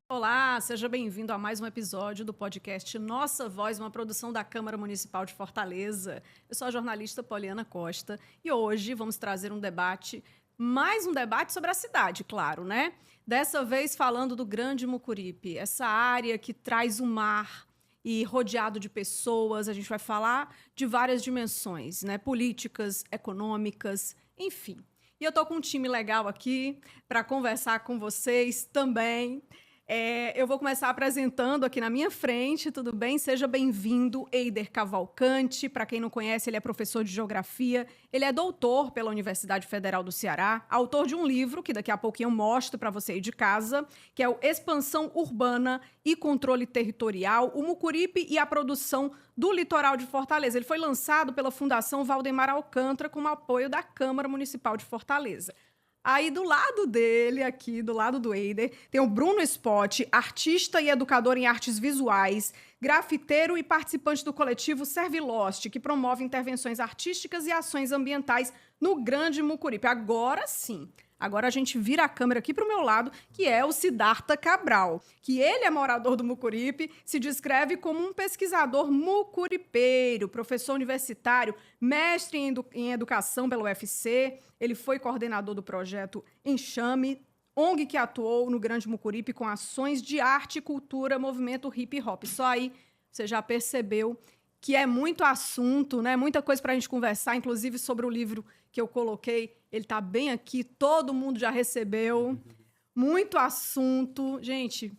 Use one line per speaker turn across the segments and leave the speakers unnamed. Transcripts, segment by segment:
Olá, seja bem-vindo a mais um episódio do podcast Nossa Voz, uma produção da Câmara Municipal de Fortaleza. Eu sou a jornalista Poliana Costa e hoje vamos trazer mais um debate sobre a cidade, claro, né? Dessa vez falando do Grande Mucuripe, essa área que traz o mar e rodeado de pessoas. A gente vai falar de várias dimensões, né? Políticas, econômicas, enfim. E eu tô com um time legal aqui para conversar com vocês também. Eu vou começar apresentando aqui na minha frente, tudo bem? Seja bem-vindo, Eider Cavalcante. Para quem não conhece, ele é professor de geografia, ele é doutor pela Universidade Federal do Ceará, autor de um livro, que daqui a pouquinho eu mostro para você aí de casa, que é o Expansão Urbana e Controle Territorial, o Mucuripe e a Produção do Litoral de Fortaleza. Ele foi lançado pela Fundação Valdemar Alcântara com o apoio da Câmara Municipal de Fortaleza. Aí, do lado dele, aqui, do lado do Eider, tem o Bruno Spott, artista e educador em artes visuais, grafiteiro e participante do coletivo Servilost, que promove intervenções artísticas e ações ambientais no Grande Mucuripe. Agora sim. Agora a gente vira a câmera aqui para o meu lado, que é o Siddhartha Cabral, que ele é morador do Mucuripe, se descreve como um pesquisador mucuripeiro, professor universitário, mestre em educação pela UFC. Ele foi coordenador do projeto Enxame, ONG que atuou no Grande Mucuripe com ações de arte, cultura, movimento hip hop. Só aí você já percebeu que é muito assunto, né? Muita coisa para a gente conversar, inclusive sobre o livro que eu coloquei. Ele está bem aqui, todo mundo já recebeu. Muito assunto. Gente,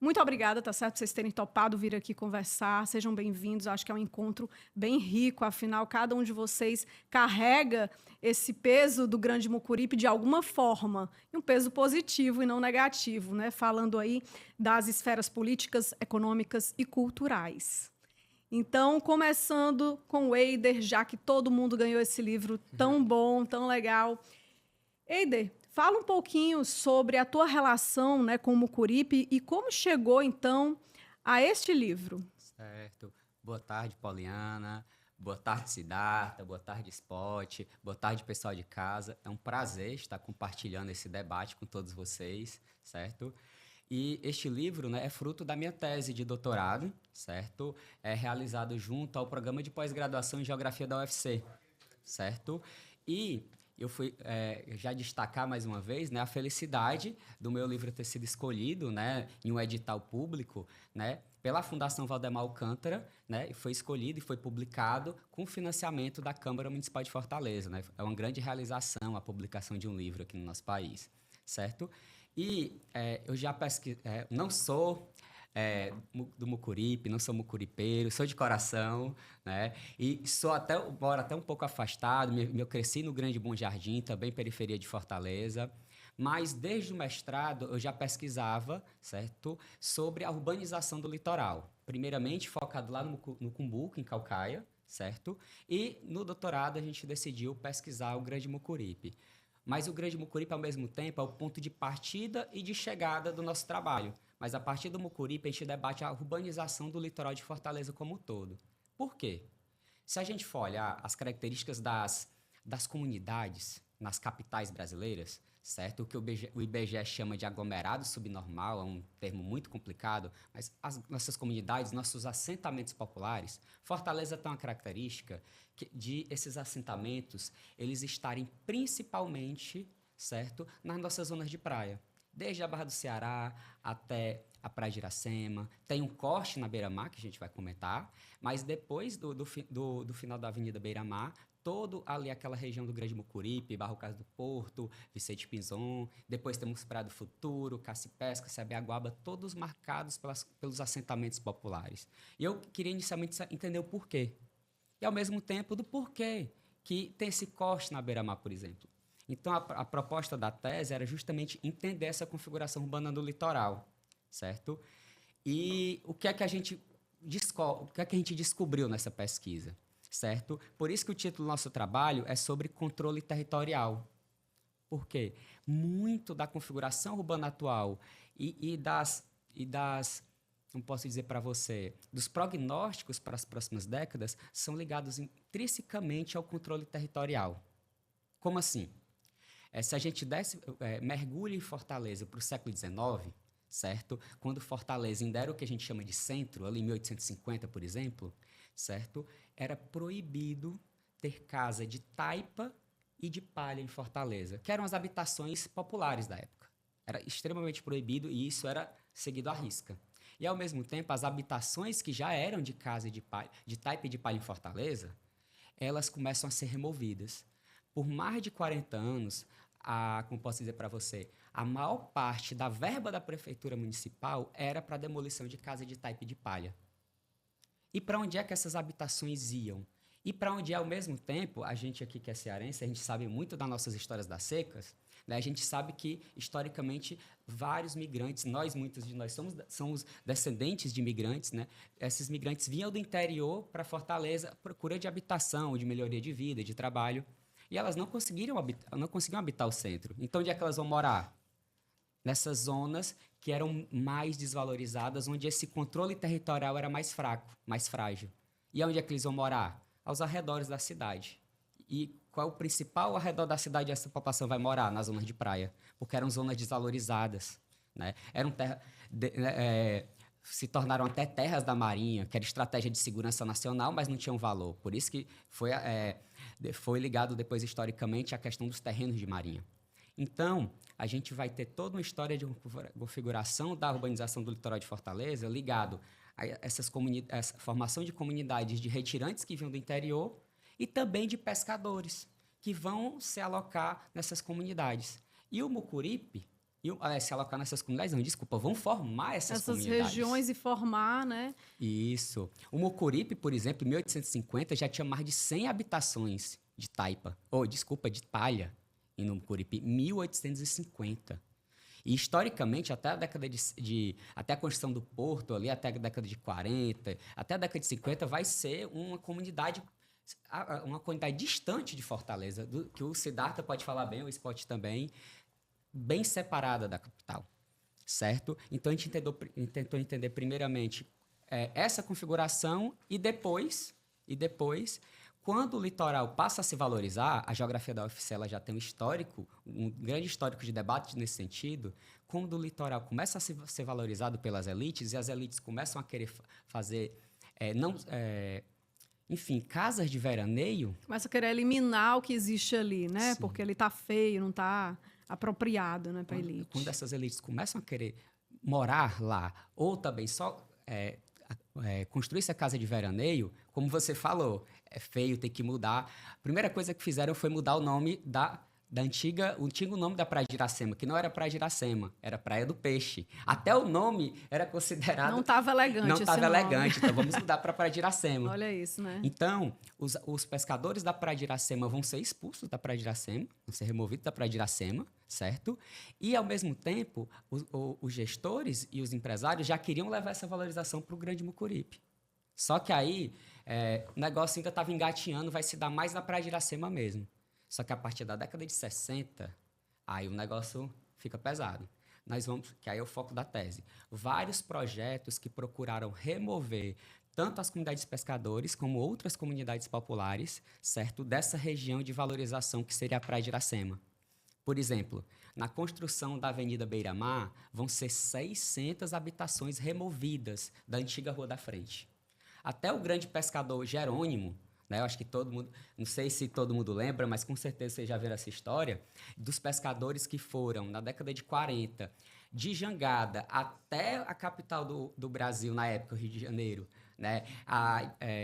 muito obrigada, tá certo? Por vocês terem topado vir aqui conversar. Sejam bem-vindos. Acho que é um encontro bem rico. Afinal, cada um de vocês carrega esse peso do Grande Mucuripe de alguma forma. E um peso positivo e não negativo, né? Falando aí das esferas políticas, econômicas e culturais. Então, começando com o Eider, já que todo mundo ganhou esse livro tão bom, tão legal. Eider, fala um pouquinho sobre a tua relação, né, com o Mucuripe e como chegou, então, a este livro.
Certo. Boa tarde, Poliana. Boa tarde, Siddhartha. Boa tarde, Spott. Boa tarde, pessoal de casa. É um prazer estar compartilhando esse debate com todos vocês, certo? E este livro, né, é fruto da minha tese de doutorado, certo? É realizado junto ao programa de pós-graduação em Geografia da UFC, certo? E eu fui já destacar mais uma vez, né, a felicidade do meu livro ter sido escolhido, né, em um edital público, né, pela Fundação Valdemar Alcântara, né, e foi escolhido e foi publicado com financiamento da Câmara Municipal de Fortaleza, né? É uma grande realização a publicação de um livro aqui no nosso país, certo? E eu já não sou do Mucuripe, não sou mucuripeiro, sou de coração, né? E moro até um pouco afastado, eu cresci no Grande Bom Jardim, também periferia de Fortaleza, mas desde o mestrado eu já pesquisava, certo? Sobre a urbanização do litoral, primeiramente focado lá no Cumbuco, em Caucaia, certo? E no doutorado a gente decidiu pesquisar o Grande Mucuripe. Mas o Grande Mucuripe, ao mesmo tempo, é o ponto de partida e de chegada do nosso trabalho. Mas a partir do Mucuripe, a gente debate a urbanização do litoral de Fortaleza como um todo. Por quê? Se a gente for olhar as características das comunidades nas capitais brasileiras, certo? O que o IBGE chama de aglomerado subnormal, é um termo muito complicado, mas as nossas comunidades, nossos assentamentos populares, Fortaleza tem uma característica de esses assentamentos, eles estarem principalmente, certo? Nas nossas zonas de praia. Desde a Barra do Ceará até a Praia de Iracema. Tem um corte na Beira-Mar, que a gente vai comentar, mas depois do final da Avenida Beira-Mar, todo ali aquela região do Grande Mucuripe, Barro Caso do Porto, Vicente Pinzon, depois temos Praia do Futuro, Caça-Pesca, Sabiaguaba, todos marcados pelos assentamentos populares. E eu queria inicialmente entender o porquê. E, ao mesmo tempo, do porquê que tem esse corte na Beira-Mar, por exemplo. Então, a proposta da tese era justamente entender essa configuração urbana do litoral, certo? E o que é que a gente descobriu nessa pesquisa, certo? Por isso que o título do nosso trabalho é sobre controle territorial. Por quê? Muito da configuração urbana atual e das não posso dizer para você, dos prognósticos para as próximas décadas são ligados intrinsecamente ao controle territorial. Como assim? Se a gente mergulha em Fortaleza para o século XIX, certo? Quando Fortaleza ainda era o que a gente chama de centro, ali em 1850, por exemplo, certo? Era proibido ter casa de taipa e de palha em Fortaleza, que eram as habitações populares da época. Era extremamente proibido e isso era seguido à risca. E, ao mesmo tempo, as habitações que já eram de casa de taipa e de palha em Fortaleza, elas começam a ser removidas. Por mais de 40 anos, como posso dizer para você, a maior parte da verba da prefeitura municipal era para a demolição de casa de taipa e de palha. E para onde é que essas habitações iam? E para onde, ao mesmo tempo, a gente aqui que é cearense, a gente sabe muito das nossas histórias das secas, né? A gente sabe que, historicamente, vários migrantes, muitos de nós somos descendentes de migrantes, né? Esses migrantes vinham do interior para Fortaleza à procura de habitação, de melhoria de vida, de trabalho, e elas não conseguiam habitar o centro. Então, onde é que elas vão morar? Nessas zonas que eram mais desvalorizadas, onde esse controle territorial era mais fraco, mais frágil. E onde é que eles vão morar? Aos arredores da cidade. E qual é o principal arredor da cidade essa população vai morar? Nas zonas de praia, porque eram zonas desvalorizadas, né? Se tornaram até terras da Marinha, que era estratégia de segurança nacional, mas não tinham valor. Por isso que foi ligado depois, historicamente, à questão dos terrenos de Marinha. Então, a gente vai ter toda uma história de configuração da urbanização do litoral de Fortaleza ligado a essa formação de comunidades de retirantes que vinham do interior e também de pescadores que vão se alocar nessas comunidades. E o Mucuripe, se alocar nessas comunidades, não, desculpa, vão formar essas comunidades.
Essas regiões e formar, né?
Isso. O Mucuripe, por exemplo, em 1850 já tinha mais de 100 habitações de de palha. E no Mucuripe, 1850. E, historicamente, até a década até a construção do porto, ali, até a década de 40, até a década de 50, vai ser uma comunidade distante de Fortaleza, que o Siddhartha pode falar bem, o Spot também, bem separada da capital, certo? Então, a gente tentou entender, primeiramente, essa configuração e depois, quando o litoral passa a se valorizar, a geografia da UFC ela já tem um grande histórico de debate nesse sentido, quando o litoral começa a ser valorizado pelas elites e as elites começam a querer fazer, casas de veraneio.
Começa a querer eliminar o que existe ali, né?
Sim.
Porque ele está feio, não está apropriado, né, para a elite.
Quando essas elites começam a querer morar lá, ou também só construir essa casa de veraneio, como você falou, é feio, tem que mudar. A primeira coisa que fizeram foi mudar o nome o antigo nome da Praia de Iracema, que não era Praia de Iracema, era Praia do Peixe. Até o nome era considerado...
Não estava elegante.
Não estava elegante, então vamos mudar para Praia de Iracema.
Olha isso, né?
Então, os pescadores da Praia de Iracema vão ser expulsos da Praia de Iracema, vão ser removidos da Praia de Iracema, certo? E, ao mesmo tempo, os gestores e os empresários já queriam levar essa valorização para o Grande Mucuripe. Só que aí, o negócio ainda estava engatinhando, vai se dar mais na Praia de Iracema mesmo. Só que a partir da década de 60, aí o negócio fica pesado. Que aí é o foco da tese. Vários projetos que procuraram remover tanto as comunidades de pescadores como outras comunidades populares, certo? Dessa região de valorização que seria a Praia de Iracema. Por exemplo, na construção da Avenida Beira-Mar, vão ser 600 habitações removidas da antiga Rua da Frente. Até o grande pescador Jerônimo, né, eu acho que todo mundo, não sei se todo mundo lembra, mas com certeza vocês já viram essa história, dos pescadores que foram, na década de 40, de Jangada até a capital do Brasil, na época, o Rio de Janeiro, né,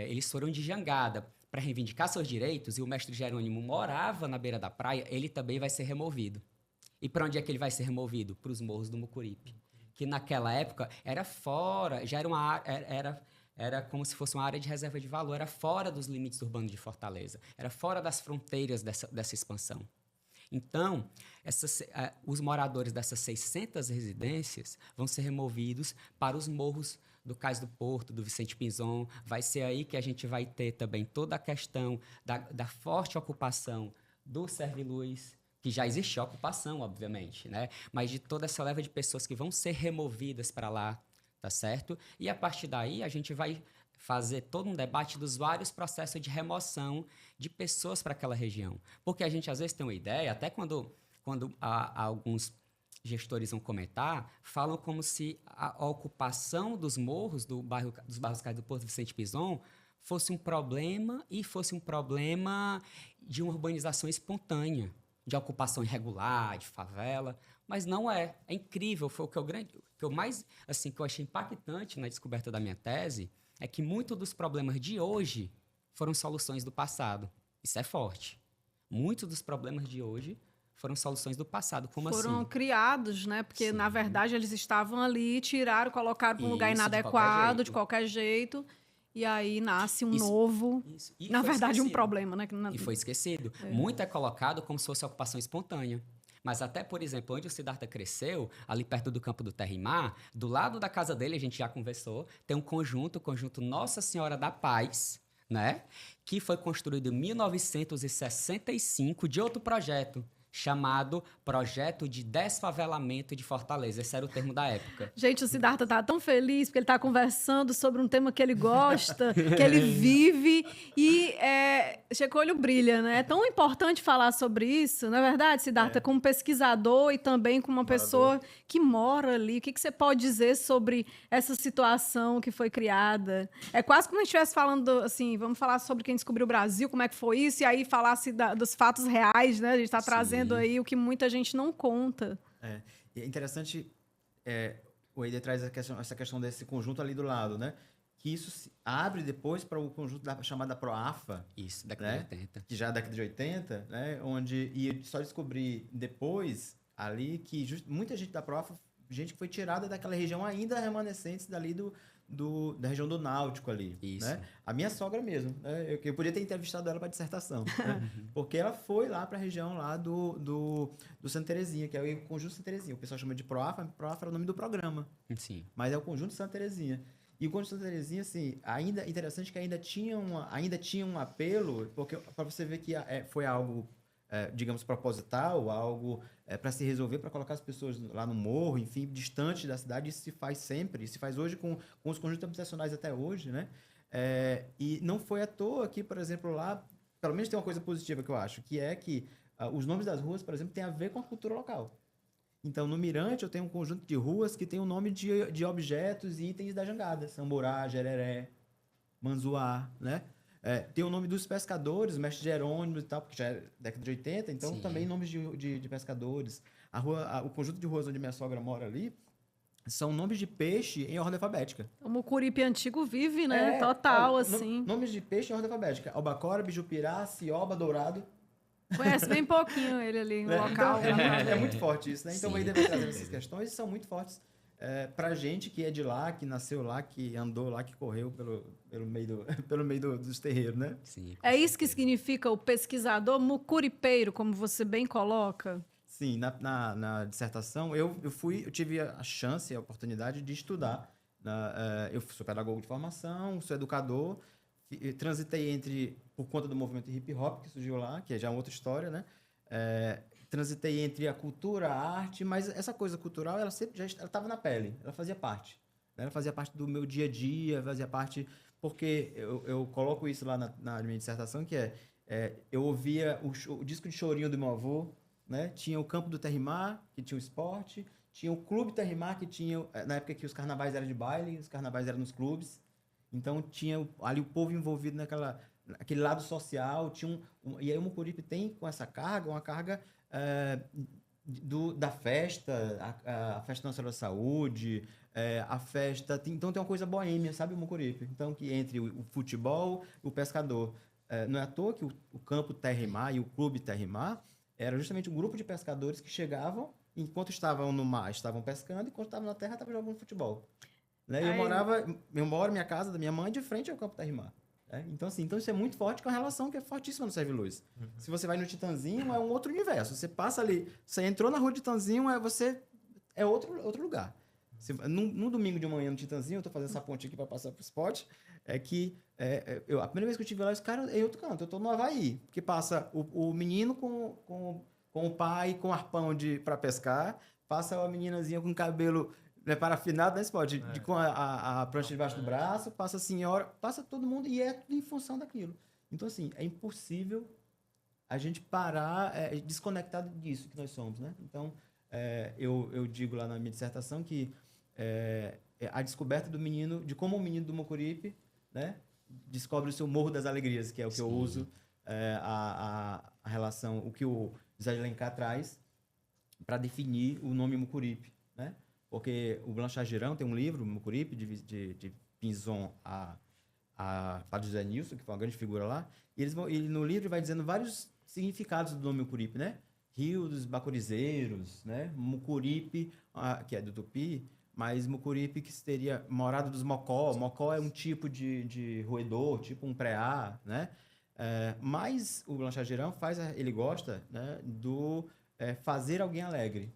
eles foram de Jangada para reivindicar seus direitos, e o mestre Jerônimo morava na beira da praia, ele também vai ser removido. E para onde é que ele vai ser removido? Para os morros do Mucuripe, que naquela época era fora, já era uma área... Era como se fosse uma área de reserva de valor, era fora dos limites urbanos de Fortaleza, era fora das fronteiras dessa expansão. Então, os moradores dessas 600 residências vão ser removidos para os morros do Cais do Porto, do Vicente Pinzon. Vai ser aí que a gente vai ter também toda a questão da forte ocupação do Serviluz, que já existe ocupação, obviamente, né? Mas de toda essa leva de pessoas que vão ser removidas para lá, tá certo? E a partir daí a gente vai fazer todo um debate dos vários processos de remoção de pessoas para aquela região. Porque a gente às vezes tem uma ideia, até quando alguns gestores vão comentar, falam como se a ocupação dos morros dos bairros Cais do Porto Vicente Pison fosse um problema de uma urbanização espontânea, de ocupação irregular, de favela, mas não é. É incrível, foi o que eu achei impactante na descoberta da minha tese, é que muitos dos problemas de hoje foram soluções do passado. Isso é forte. Muitos dos problemas de hoje foram soluções do passado. Como
Foram
assim?
criados, né? Porque,
Sim.
na verdade, eles estavam ali, tiraram, colocaram para um lugar
Isso,
inadequado, de qualquer jeito, e aí nasce um novo...
Isso. E
Na
foi
verdade, um
esquecido.
problema, né?
E foi esquecido. Muito é colocado como se fosse ocupação espontânea. Mas até, por exemplo, onde o Siddhartha cresceu, ali perto do campo do Terra e Mar, do lado da casa dele, a gente já conversou, tem o conjunto Nossa Senhora da Paz, né? Que foi construído em 1965 de outro projeto, chamado Projeto de Desfavelamento de Fortaleza. Esse era o termo da época.
Gente, o Siddhartha tá tão feliz porque ele está conversando sobre um tema que ele gosta, que ele vive e Checolho brilha, né? É tão importante falar sobre isso, não é verdade, Siddhartha? Como pesquisador e também como uma pessoa que mora ali. O que você pode dizer sobre essa situação que foi criada? É quase como se a gente estivesse falando, assim, vamos falar sobre quem descobriu o Brasil, como é que foi isso, e aí falasse dos fatos reais, né? A gente está trazendo aí o que muita gente não conta.
E é interessante, o Eider traz essa questão desse conjunto ali do lado, né? Que isso se abre depois para o conjunto chamada Proafa.
Isso, década de 80.
Que já é década de 80, né? E só descobri depois ali que muita gente da Proafa, gente que foi tirada daquela região ainda remanescentes dali da região do Náutico ali.
Isso.
Né? A minha sogra mesmo, né? Eu podia ter entrevistado ela para dissertação, né? Porque ela foi lá para a região lá do Santa Terezinha, que é o Conjunto Santa Terezinha. O pessoal chama de Proafa, Proafa era o nome do programa.
Sim.
Mas é o Conjunto Santa Terezinha. E o Conjunto Santa Terezinha, assim, ainda interessante que ainda tinha um apelo, porque para você ver que foi algo, digamos, proposital, algo para se resolver, para colocar as pessoas lá no morro, enfim, distante da cidade. Isso se faz sempre, isso se faz hoje com os conjuntos habitacionais até hoje, né? E não foi à toa que, por exemplo, lá, pelo menos tem uma coisa positiva que eu acho, que é que os nomes das ruas, por exemplo, têm a ver com a cultura local. Então, no Mirante, eu tenho um conjunto de ruas que tem o nome de objetos e itens da jangada. Samburá, Jereré, Manzuá, né? Tem o nome dos pescadores, Mestre Jerônimo e tal, porque já é década de 80, então
Sim.
também nomes de pescadores. O conjunto de ruas onde minha sogra mora ali são nomes de peixe em ordem alfabética.
O Mucuripe antigo vive, né? Total,
olha,
assim.
Nomes de peixe em ordem alfabética. Albacora, Bijupirá, Cioba, Dourado.
Conhece bem pouquinho ele ali no local.
Então, é muito forte isso, né? Então,
Sim.
o Eider vai trazer essas questões e são muito fortes pra gente que é de lá, que nasceu lá, que andou lá, que correu pelo meio dos terreiros, né?
Sim,
É isso que significa o pesquisador mucuripeiro, como você bem coloca?
Sim, na dissertação, eu tive a chance, a oportunidade de estudar. Eu sou pedagogo de formação, sou educador, transitei por conta do movimento hip hop que surgiu lá, que é já outra história, né? Transitei entre a cultura, a arte, mas essa coisa cultural, ela sempre já estava na pele, ela fazia parte. Né? Ela fazia parte do meu dia a dia, fazia parte... Porque eu coloco isso lá na minha dissertação, que eu ouvia o disco de chorinho do meu avô, né? Tinha o Campo do Terrimar, que tinha o esporte, tinha o Clube Terrimar, que tinha... Na época que os carnavais eram de baile, os carnavais eram nos clubes. Então, tinha ali o povo envolvido naquele lado social. E aí o Mucuripe tem com essa carga, uma carga da festa, a Festa Nacional da Saúde, a festa... Então, tem uma coisa boêmia, sabe, o Mucuripe? Então, que entre o futebol e o pescador. Não é à toa que o Campo Terrimar e o Clube Terrimar era justamente um grupo de pescadores que chegavam, enquanto estavam no mar, estavam pescando, e enquanto estavam na terra, estavam jogando futebol. Né? Eu moro minha casa da minha mãe de frente ao Campo Terrimar. Então, assim, isso é muito forte, com a relação que é fortíssima no Serve Luz. Se você vai no Titanzinho, é um outro universo. Você passa ali, você entrou na rua de Titanzinho, é outro lugar. Num domingo de manhã no Titanzinho, eu estou fazendo essa ponte aqui para passar para o spot, a primeira vez que eu estive lá, esse cara é em outro canto, eu estou no Havaí, que passa o menino com o pai, com arpão para pescar, passa a meninazinha com cabelo parafinado, né? Você pode, com a prancha debaixo do braço, passa a senhora, passa todo mundo e é tudo em função daquilo. Então, assim, é impossível a gente parar, desconectado disso que nós somos, né? Então, eu digo lá na minha dissertação que a descoberta do menino, de como o menino do Mucuripe, né, descobre o seu Morro das Alegrias, que é o que eu uso, a relação, o que o José de Alencar traz para definir o nome Mucuripe, né? Porque o Blanchard Girão tem um livro, Mucuripe, de Pinzon a Padre José Nilson, que foi uma grande figura lá, e ele no livro vai dizendo vários significados do nome Mucuripe, né? Rio dos Bacurizeiros, né? Mucuripe, que é do Tupi, mas Mucuripe que seria morada dos Mocó. Mocó é um tipo de roedor, tipo um preá, né? Mas o Blanchard Girão ele gosta, né, do fazer alguém alegre.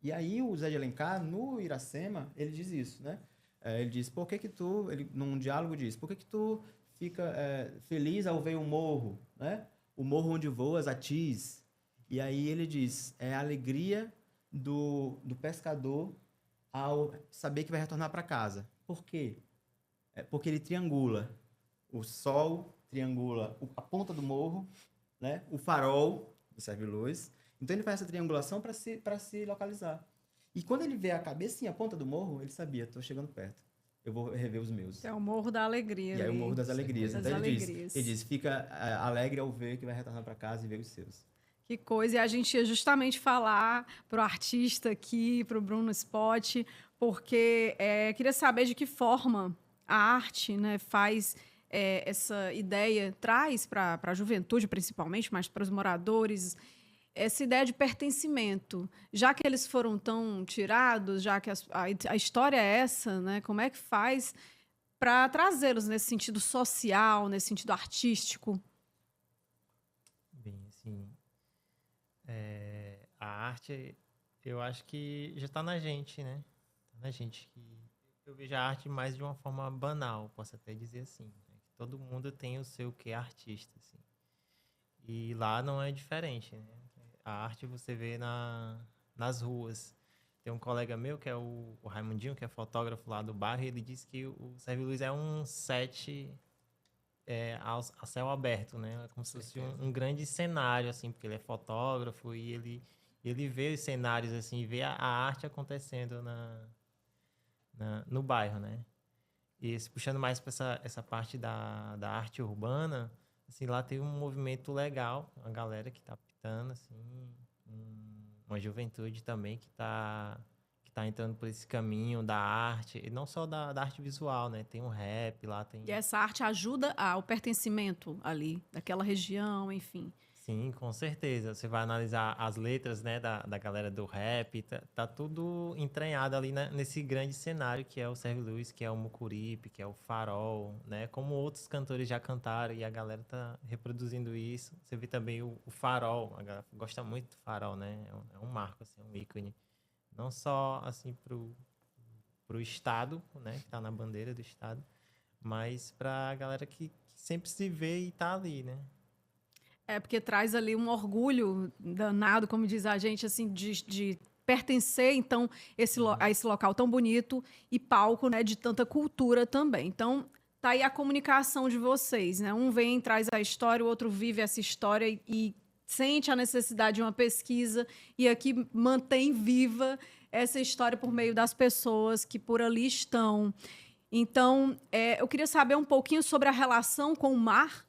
E aí o Zé de Alencar, no Iracema, ele diz isso, né? Ele diz, por que tu, ele num diálogo diz, por que tu fica feliz ao ver o morro, né? O morro onde voas a tis. E aí ele diz, é a alegria do pescador ao saber que vai retornar para casa. Por quê? Porque ele triangula. O sol triangula a ponta do morro, né? O farol, que serve luz. Então ele faz essa triangulação para se localizar. E quando ele vê a cabecinha, a ponta do morro, ele sabia, estou chegando perto. Eu vou rever os meus.
É o Morro da Alegria.
E aí o Morro das Alegrias.
Das
Então
alegrias.
ele diz, fica alegre ao ver que vai retornar para casa e ver os seus.
Que coisa. E a gente ia justamente falar para o artista aqui, para o Bruno Spott, porque queria saber de que forma a arte, né, faz essa ideia, traz para a juventude, principalmente, mas para os moradores, essa ideia de pertencimento. Já que eles foram tão tirados, já que a história é essa, né, como é que faz para trazê-los nesse sentido social, nesse sentido artístico?
Bem, assim, a arte, eu acho que já está na gente, né? Tá na gente. Eu vejo a arte mais de uma forma banal, posso até dizer assim. Né? Todo mundo tem o seu quê artista, assim. E lá não é diferente, né? A arte você vê nas ruas. Tem um colega meu, que é o Raimundinho, que é fotógrafo lá do bairro, e ele disse que o Serve Luz é um set a céu aberto, né? É como se fosse um grande cenário, assim, porque ele é fotógrafo e ele vê os cenários, assim, vê a arte acontecendo no bairro, né? E puxando mais para essa parte da arte urbana, assim, lá tem um movimento legal, uma galera que está pitando, assim, uma juventude também que está entrando por esse caminho da arte, e não só da arte visual, né? Tem um rap lá, tem...
E essa arte ajuda ao pertencimento ali, daquela região, enfim.
Sim, com certeza. Você vai analisar as letras, né, da galera do rap, tá tudo entranhado ali nesse grande cenário que é o Serve Luz, que é o Mucuripe, que é o Farol, né? Como outros cantores já cantaram e a galera tá reproduzindo isso. Você vê também o Farol, a galera gosta muito do Farol, né? É um marco, assim, um ícone. Não só, assim, pro Estado, né, que tá na bandeira do Estado, mas pra galera que sempre se vê e tá ali, né?
Porque traz ali um orgulho danado, como diz a gente, assim, de pertencer, então, a esse local tão bonito e palco, né, de tanta cultura também. Então, tá aí a comunicação de vocês, né? Um vem, traz a história, o outro vive essa história e sente a necessidade de uma pesquisa e aqui mantém viva essa história por meio das pessoas que por ali estão. Então, eu queria saber um pouquinho sobre a relação com o mar.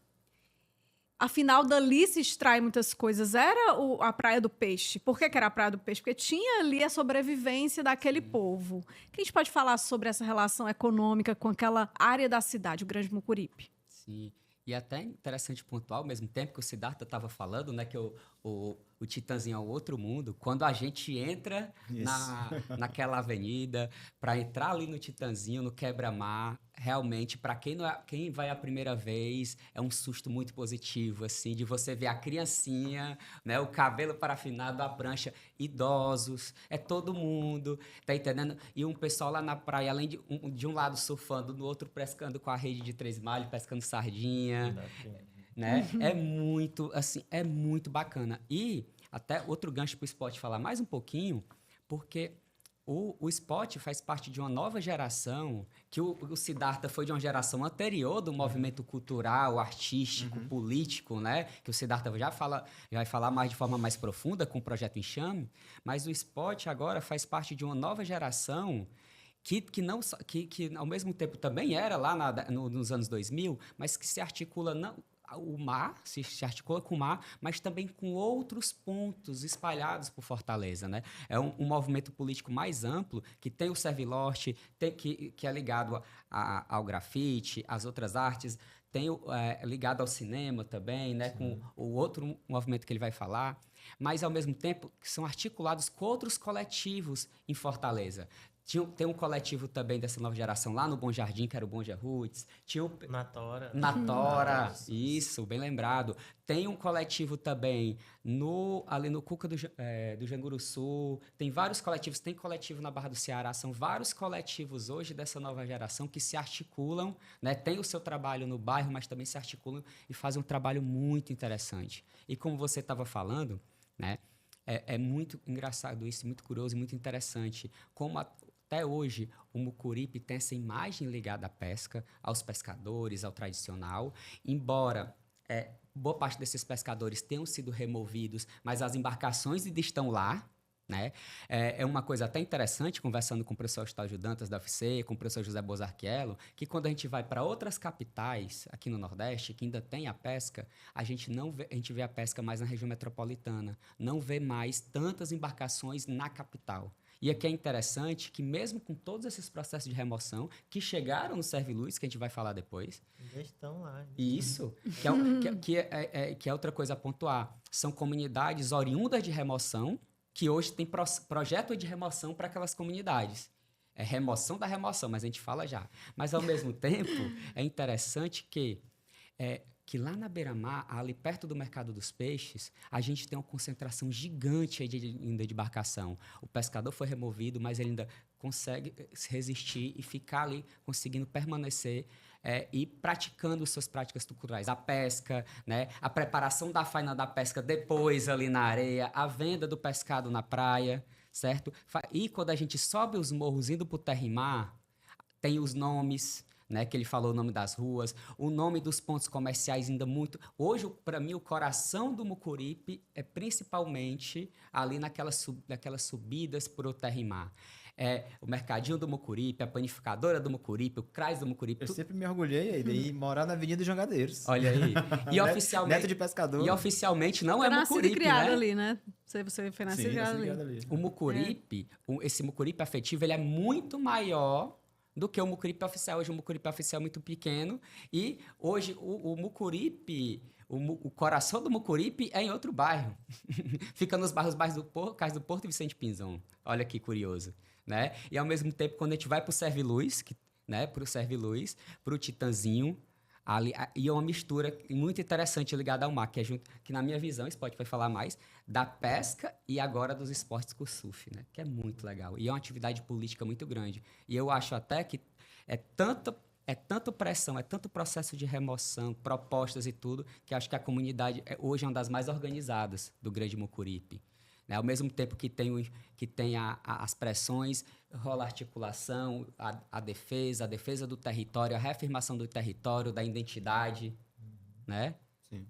Afinal, dali se extrai muitas coisas. Era a Praia do Peixe. Por que era a Praia do Peixe? Porque tinha ali a sobrevivência daquele povo. O que a gente pode falar sobre essa relação econômica com aquela área da cidade, o Grande Mucuripe?
Sim. E até interessante pontuar, ao mesmo tempo que o Siddhartha estava falando, né, que o Titãzinho é o outro mundo, quando a gente entra naquela avenida, para entrar ali no Titãzinho, no quebra-mar, realmente, para quem vai a primeira vez, é um susto muito positivo, assim, de você ver a criancinha, né, o cabelo parafinado, a prancha, idosos, é todo mundo, tá entendendo? E um pessoal lá na praia, além de um lado surfando, no outro pescando com a rede de 3 malhas, pescando sardinha, né? É muito, assim, é muito bacana. E até outro gancho para o Spott falar mais um pouquinho, porque o esporte faz parte de uma nova geração, que o Siddhartha foi de uma geração anterior do movimento cultural, artístico, político, né? Que o Siddhartha já vai falar mais de forma mais profunda com o Projeto Enxame, mas o esporte agora faz parte de uma nova geração que ao mesmo tempo também era lá nos anos 2000, mas que se articula o mar, se articula com o mar, mas também com outros pontos espalhados por Fortaleza, né? É um movimento político mais amplo, que tem o Servilorte, que é ligado ao grafite, às outras artes, tem ligado ao cinema também, né? Com o outro movimento que ele vai falar, mas, ao mesmo tempo, que são articulados com outros coletivos em Fortaleza. Tem um coletivo também dessa nova geração lá no Bom Jardim, que era o Bonja Roots. Tinha o
Na
Tora, isso, bem lembrado. Tem um coletivo também ali no Cuca do Janguruçu. Tem vários coletivos, tem coletivo na Barra do Ceará. São vários coletivos hoje dessa nova geração que se articulam, né? Tem o seu trabalho no bairro, mas também se articulam e fazem um trabalho muito interessante. E como você estava falando, né? É muito engraçado isso, muito curioso e muito interessante. Como até hoje, o Mucuripe tem essa imagem ligada à pesca, aos pescadores, ao tradicional, embora boa parte desses pescadores tenham sido removidos, mas as embarcações ainda estão lá, né? É uma coisa até interessante, conversando com o professor Eustáquio Dantas da UFC, com o professor José Bozarchiello, que quando a gente vai para outras capitais aqui no Nordeste, que ainda tem a pesca, a gente vê a pesca mais na região metropolitana, não vê mais tantas embarcações na capital. E aqui é interessante que, mesmo com todos esses processos de remoção que chegaram no Serviluz, que a gente vai falar depois.
Já estão lá.
Isso, que é outra coisa a pontuar. São comunidades oriundas de remoção, que hoje tem projeto de remoção para aquelas comunidades. É remoção da remoção, mas a gente fala já. Mas, ao mesmo tempo, é interessante que lá na beira-mar, ali perto do Mercado dos Peixes, a gente tem uma concentração gigante aí de embarcação. O pescador foi removido, mas ele ainda consegue se resistir e ficar ali, conseguindo permanecer e praticando suas práticas culturais. A pesca, né? A preparação da faina da pesca depois ali na areia, a venda do pescado na praia, certo? E quando a gente sobe os morros indo para o terra e mar, tem os nomes, né, que ele falou o nome das ruas, o nome dos pontos comerciais ainda muito... Hoje, para mim, o coração do Mucuripe é principalmente ali naquelas subidas por o terra e mar. O mercadinho do Mucuripe, a panificadora do Mucuripe, o CRAS do Mucuripe.
Eu sempre me orgulhei aí de morar na Avenida dos Jangadeiros.
Olha aí. E oficialmente...
Neto de pescador.
E oficialmente não
é
Mucuripe,
nascido e criado
né?
ali, né? Você foi nascido e criado ali.
O Mucuripe, esse Mucuripe afetivo, ele é muito maior do que o Mucuripe oficial. Hoje o Mucuripe oficial é muito pequeno e hoje o Mucuripe, o coração do Mucuripe é em outro bairro. Fica nos bairros do Porto, Cais do Porto e Vicente Pinzão. Olha que curioso, né? E ao mesmo tempo, quando a gente vai para o Serviluz, né, para o Serviluz, para o Titanzinho, ali, e é uma mistura muito interessante ligada ao mar, que na minha visão, isso vai falar mais, da pesca e agora dos esportes com o surf, né? Que é muito legal. E é uma atividade política muito grande. E eu acho até que é tanto pressão, é tanto processo de remoção, propostas e tudo, que acho que a comunidade hoje é uma das mais organizadas do Grande Mucuripe. Né? Ao mesmo tempo que tem as pressões, rola a articulação, a defesa do território, a reafirmação do território, da identidade, né?
Sim.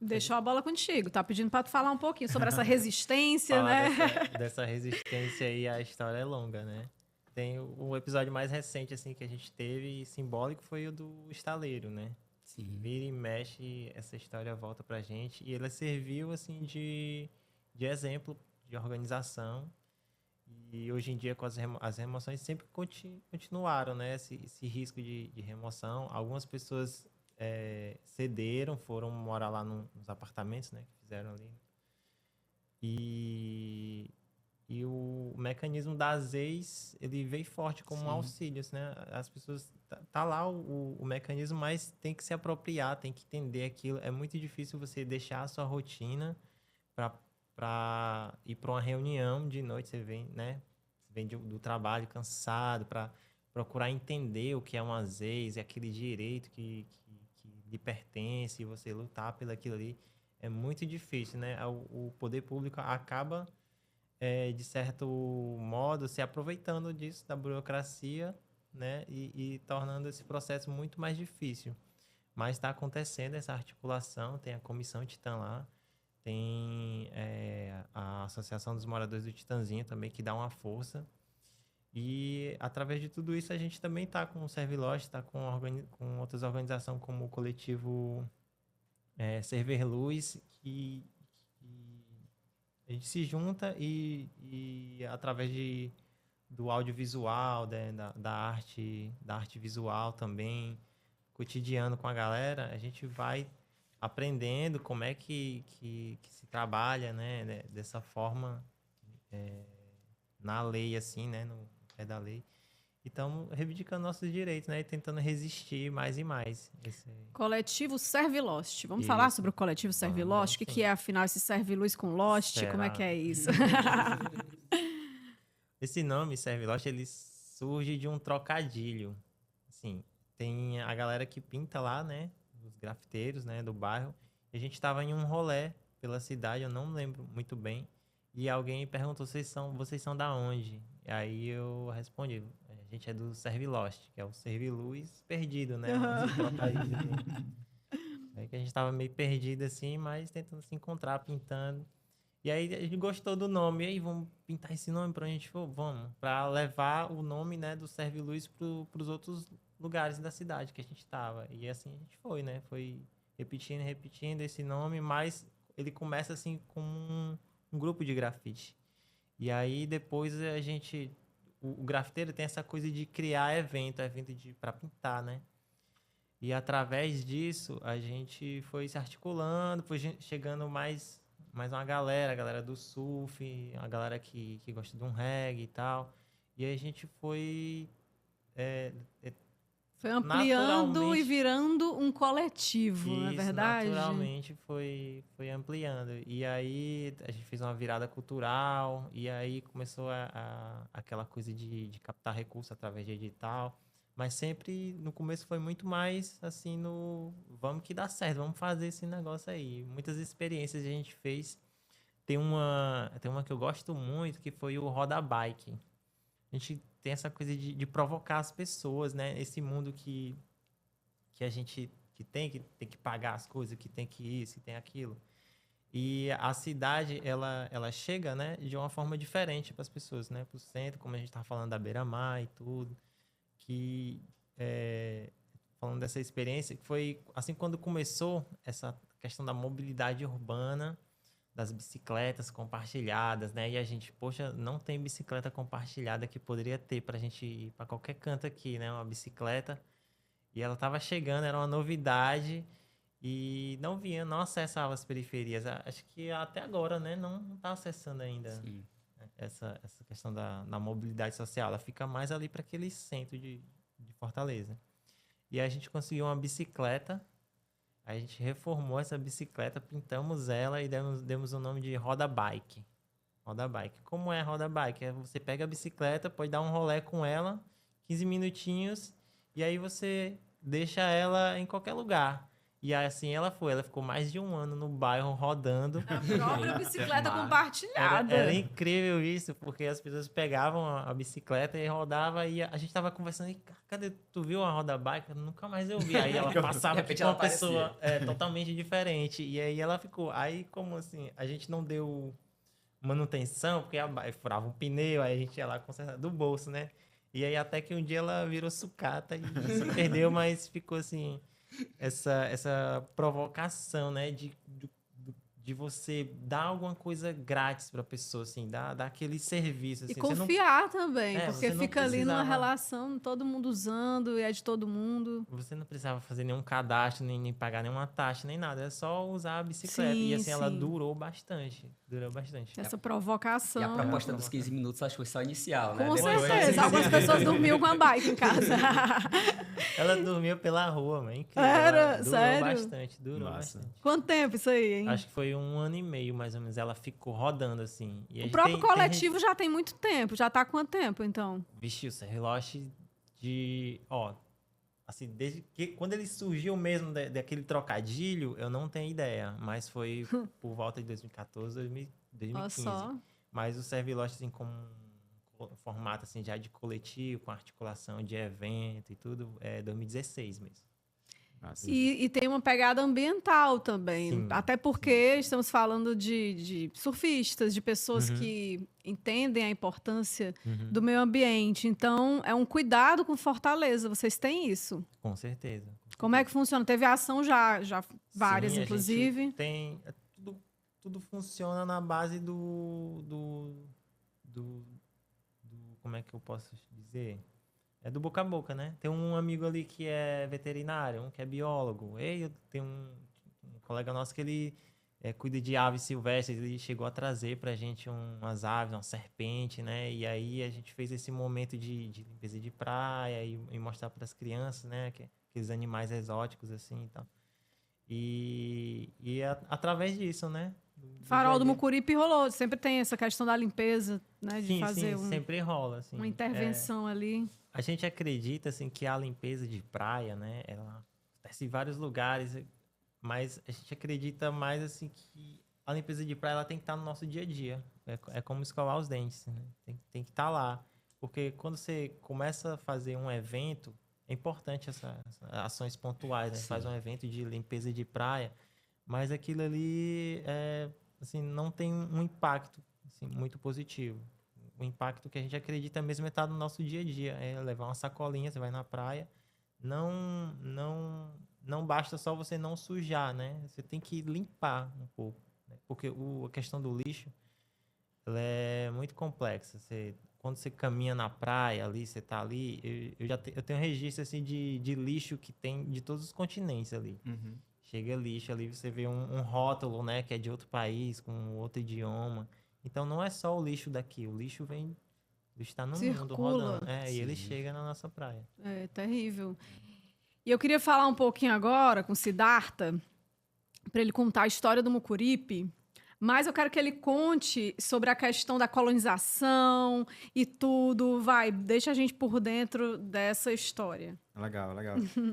Deixou a bola contigo. Tá pedindo para tu falar um pouquinho sobre essa resistência, né?
Dessa resistência aí, a história é longa, né? Tem o episódio mais recente, assim, que a gente teve, simbólico, foi o do estaleiro, né?
Sim.
Vira e mexe, essa história volta pra gente. E ela serviu, assim, de exemplo de organização. E hoje em dia, com as remoções, sempre continuaram, né? Esse risco de remoção. Algumas pessoas cederam, foram morar lá nos apartamentos, né? Que fizeram ali. E o mecanismo das ex, ele veio forte como um auxílio, né? As pessoas... Tá lá o mecanismo, mas tem que se apropriar, tem que entender aquilo. É muito difícil você deixar a sua rotina para ir para uma reunião de noite. Você vem, né? Você vem do trabalho cansado para procurar entender o que é uma ex e aquele direito que lhe pertence, e você lutar pelo aquilo ali. É muito difícil, né? O poder público acaba de certo modo, se aproveitando disso, da burocracia, né? E tornando esse processo muito mais difícil. Mas está acontecendo essa articulação, tem a Comissão Titã lá, tem a Associação dos Moradores do Titãzinho também, que dá uma força. E, através de tudo isso, a gente também está com o Servilost, está com outras organizações como o coletivo Server Luz, que a gente se junta e através do audiovisual, da arte visual também, cotidiano com a galera, a gente vai aprendendo como é que se trabalha, né, dessa forma na lei, assim, né, no pé da lei. Então, reivindicando nossos direitos, né, e tentando resistir mais e mais.
Coletivo Servilost. Vamos
Isso.
falar sobre o coletivo Servilost? O
sim.
que é, afinal, esse Serviluz com Lost?
Será?
Como é que é isso?
Esse nome, Servilost, ele surge de um trocadilho. Assim, tem a galera que pinta lá, né, os grafiteiros, né, do bairro. E a gente estava em um rolê pela cidade, eu não lembro muito bem. E alguém perguntou, vocês são da onde? E aí eu respondi, a gente é do Servilost, que é o Serviluz perdido, né? É que a gente tava meio perdido assim, mas tentando se encontrar, pintando. E aí a gente gostou do nome, e aí vamos pintar esse nome pra gente, vamos, pra levar o nome, né, do Serviluz pros outros lugares da cidade que a gente tava. E assim a gente foi, né? Foi repetindo esse nome, mas ele começa assim com um grupo de grafite. E aí depois a gente... O grafiteiro tem essa coisa de criar evento para pintar, né? E através disso a gente foi se articulando, foi chegando mais uma galera, a galera do surf, a galera que gosta de um reggae e tal. E aí a gente foi...
Foi ampliando e virando um coletivo, não é
isso,
verdade?
Naturalmente foi ampliando. E aí a gente fez uma virada cultural, e aí começou aquela coisa de captar recursos através de edital. Mas sempre, no começo, foi muito mais assim vamos que dá certo, vamos fazer esse negócio aí. Muitas experiências a gente fez. Tem uma que eu gosto muito, que foi o Roda Bike. A gente tem essa coisa de provocar as pessoas, né? Esse mundo que a gente tem que pagar as coisas, que tem que isso, que tem aquilo. E a cidade, ela chega, né, de uma forma diferente para as pessoas, né? Para o centro, como a gente estava falando da Beira-Mar e tudo. Falando dessa experiência, que foi assim quando começou essa questão da mobilidade urbana, das bicicletas compartilhadas, né? E a gente, poxa, não tem bicicleta compartilhada que poderia ter pra gente ir pra qualquer canto aqui, né? Uma bicicleta. E ela tava chegando, era uma novidade e não acessava as periferias. Acho que até agora, né? Não tá acessando ainda.
Sim.
Essa questão da mobilidade social. Ela fica mais ali para aquele centro de Fortaleza. E a gente conseguiu uma bicicleta. A gente reformou essa bicicleta, pintamos ela e demos o nome de Roda Bike. Roda Bike. Como é Roda Bike? Você pega a bicicleta, pode dar um rolê com ela, 15 minutinhos, e aí você deixa ela em qualquer lugar. E assim ela ficou mais de um ano no bairro rodando.
A própria bicicleta compartilhada.
Era incrível isso, porque as pessoas pegavam a bicicleta e rodavam, e a gente tava conversando, e cadê, tu viu a Roda Bike? Nunca mais eu vi. Aí ela passava com uma pessoa totalmente diferente, e aí ela ficou. Aí, como assim, a gente não deu manutenção, porque furava um pneu, aí a gente ia lá consertar do bolso, né? E aí até que um dia ela virou sucata e se perdeu, mas ficou assim... Essa provocação, né, de você dar alguma coisa grátis para a pessoa, assim, dar aquele serviço. Assim.
E confiar também, porque
você não
fica ali numa
precisava-
relação, todo mundo usando, e é de todo mundo.
Você não precisava fazer nenhum cadastro, nem pagar nenhuma taxa, nem nada. É só usar a bicicleta.
Sim,
E assim, ela
sim.
durou bastante. Durou bastante.
Essa
E
provocação.
a proposta dos 15 minutos acho que foi só inicial, né?
Com
Depois-
certeza. Algumas pessoas dormiam com a bike em casa.
Ela dormiu pela rua, mãe. Incrível.
Era?
Ela durou
Sério?
bastante, durou
Massa.
bastante.
Quanto tempo isso aí, hein?
Acho que foi 1 ano e meio, mais ou menos. Ela ficou rodando, assim. E a
O
gente
próprio
tem
coletivo já tem muito tempo. Já tá há quanto tempo, então?
Vixe, o Serriloche assim, desde que quando ele surgiu mesmo daquele trocadilho, eu não tenho ideia, mas foi por volta de 2014, 2015.
Olha só.
Mas o Servilote, assim, como um formato, assim, já de coletivo, com articulação de evento e tudo, é 2016 mesmo.
E tem uma pegada ambiental também.
Sim,
Até porque estamos falando de surfistas, de pessoas que entendem a importância do meio ambiente. Então, é um cuidado com Fortaleza. Vocês têm isso?
Com certeza.
Como é que funciona? Teve ação já várias,
Sim,
inclusive.
Tem, tudo funciona na base como é que eu posso dizer? É do boca a boca, né? Tem um amigo ali que é veterinário, um que é biólogo. Eu tenho um colega nosso que ele cuida de aves silvestres. Ele chegou a trazer pra gente umas aves, uma serpente, né? E aí a gente fez esse momento de limpeza de praia e mostrar para as crianças, né? Aqueles animais exóticos, assim, e tal. E através disso, né?
Farol do Mucuripe rolou. Sempre tem essa questão da limpeza, né? De fazer
sempre rola, assim.
uma intervenção ali.
A gente acredita, assim, que a limpeza de praia, né? Ela acontece em vários lugares, mas a gente acredita mais, assim, que a limpeza de praia ela tem que estar no nosso dia a dia. É como escovar os dentes, né? Tem que estar lá. Porque quando você começa a fazer um evento, é importante essas ações pontuais, né? Faz um evento de limpeza de praia, mas aquilo ali assim, não tem um impacto assim, muito positivo. O impacto que a gente acredita mesmo é estar no nosso dia a dia. É levar uma sacolinha, você vai na praia. Não basta só você não sujar, né? Você tem que limpar um pouco. Né? Porque a questão do lixo, ela é muito complexa. Quando você caminha na praia ali, você tá ali... Eu tenho registro, assim, de lixo que tem de todos os continentes ali. Chega lixo ali, você vê um rótulo, né? Que é de outro país, com outro idioma. Então, não é só o lixo daqui. O lixo está no mundo rodando. E ele chega na nossa praia.
É terrível. E eu queria falar um pouquinho agora com o Siddhartha, para ele contar a história do Mucuripe, mas eu quero que ele conte sobre a questão da colonização e tudo. Deixa a gente por dentro dessa história.
Legal.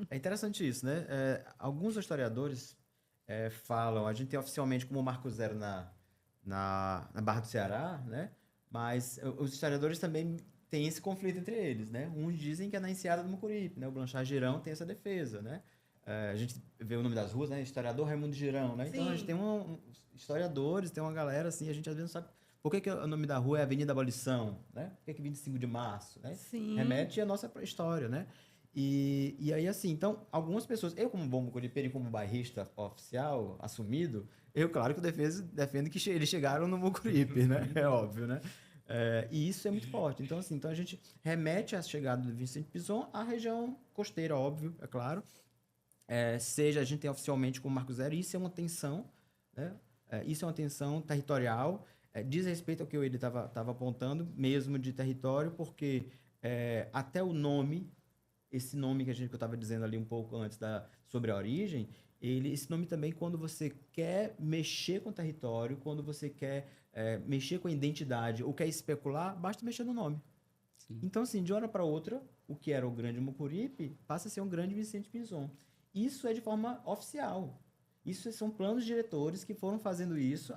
É interessante isso, né? Alguns historiadores falam, a gente tem oficialmente como Marco Zero na Barra do Ceará, né? Mas os historiadores também têm esse conflito entre eles, né? Uns dizem que é na Enseada do Mucuripe, né? O Blanchard Girão tem essa defesa, né? A gente vê o nome das ruas, né? Historiador Raimundo Girão, né? Então a gente tem historiadores, tem uma galera assim, a gente às vezes não sabe por que o nome da rua é Avenida Abolição, né? Por que 25 de março, né?
Sim.
Remete à nossa história, né? E aí, assim, então, algumas pessoas... Eu, como bom mucuripeiro e como bairrista oficial, assumido, claro que defendo que eles chegaram no Mucuripe, né? É óbvio, né? E isso é muito forte. Então, assim, a gente remete a chegada do Vicente Pinzon à região costeira, óbvio, é claro. Seja a gente tem oficialmente como Marco Zero, isso é uma tensão, né? Isso é uma tensão territorial, diz respeito ao que ele estava apontando, mesmo de território, porque até o nome... Esse nome que eu estava dizendo ali um pouco antes sobre a origem, esse nome também, quando você quer mexer com o território, quando você quer mexer com a identidade ou quer especular, basta mexer no nome. Sim. Então, assim, de hora para outra, o que era o Grande Mucuripe passa a ser um Grande Vicente Pinzon. Isso é de forma oficial. Isso são planos diretores que foram fazendo isso.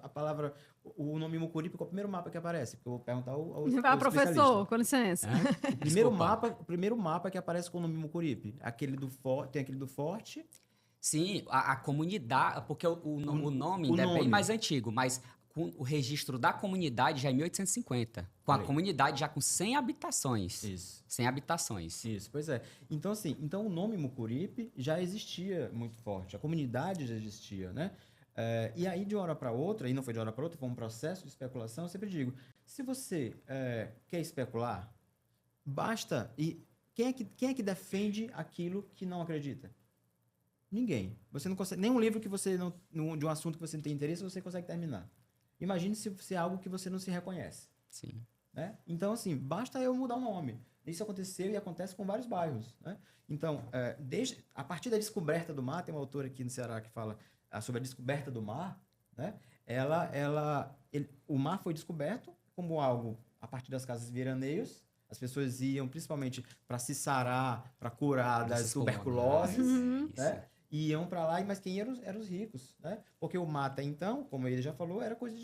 O nome Mucuripe, qual é o primeiro mapa que aparece? Porque eu vou perguntar ao
professor, com licença.
O primeiro mapa que aparece com o nome Mucuripe, tem aquele do Forte.
Sim, a comunidade, porque o nome é bem mais antigo, mas com o registro da comunidade já é 1850, com a comunidade já com 100 habitações.
Isso.
100 habitações.
Isso, pois é. Então, assim, o nome Mucuripe já existia muito forte, a comunidade já existia, né? E aí, de uma hora para outra, e não foi de uma hora para outra, foi um processo de especulação, eu sempre digo, se você quer especular, basta... E quem é que defende aquilo que não acredita? Ninguém. Você não consegue... Nenhum livro que você de um assunto que você não tem interesse, você consegue terminar. Imagine se é algo que você não se reconhece.
Sim.
Né? Então, assim, basta eu mudar o nome. Isso aconteceu e acontece com vários bairros. Né? Então, a partir da descoberta do mar, tem uma autora aqui no Ceará que fala sobre a descoberta do mar, né? O mar foi descoberto como algo a partir das casas de veraneios. As pessoas iam principalmente para se sarar, para curar das tuberculoses, né? E iam para lá, mas quem eram os ricos, né? Porque o mar até então, como ele já falou, era coisa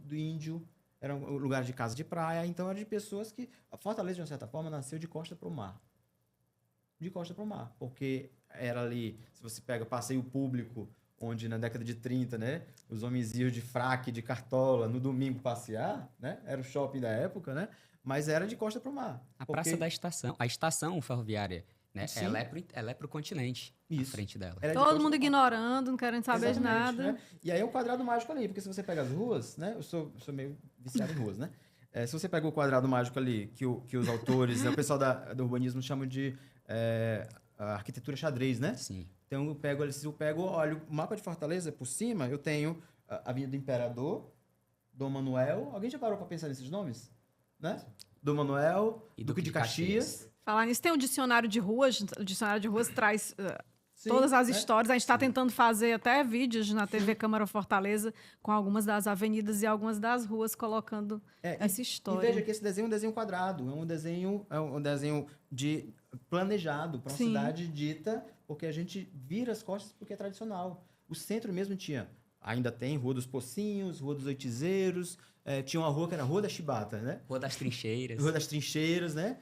do índio, eram lugares de casa de praia, então era de pessoas que... A Fortaleza, de uma certa forma, nasceu de costa para o mar. De costa para o mar, porque era ali, se você pega passeio público, onde na década de 30, né, os homens iam de fraque, de cartola, no domingo passear, né, era o shopping da época, né, mas era de costa para o mar.
A
porque-
Praça da Estação, a estação ferroviária, né?
Sim.
Ela é pro continente,
Isso.
à frente dela.
Era de
Todo
costa
mundo
pro mar.
ignorando, não querendo saber de
Exatamente,
nada.
né? E aí é o quadrado mágico ali, porque se você pega as ruas, né? Eu sou meio viciado em ruas, né? Se você pega o quadrado mágico ali, que os autores, né, o pessoal do urbanismo chamam de a arquitetura xadrez, né?
Sim.
Então eu pego, olha, o mapa de Fortaleza por cima, eu tenho a Avenida do Imperador, Dom Manuel. Alguém já parou para pensar nesses nomes? Né? Dom Manuel,
E
Duque de Caxias.
Falar nisso, tem um dicionário de ruas. O dicionário de ruas traz
Sim,
todas as
né?
histórias. A gente está tentando fazer até vídeos na TV Câmara Fortaleza com algumas das avenidas e algumas das ruas colocando essa
E
história.
veja que esse desenho é um desenho quadrado, é um desenho planejado para uma
Sim.
cidade dita, porque a gente vira as costas porque é tradicional. O centro mesmo tinha, ainda tem Rua dos Pocinhos, Rua dos Oitizeiros, tinha uma rua que era Rua da Chibata, né?
Rua das Trincheiras.
Rua das Trincheiras, né?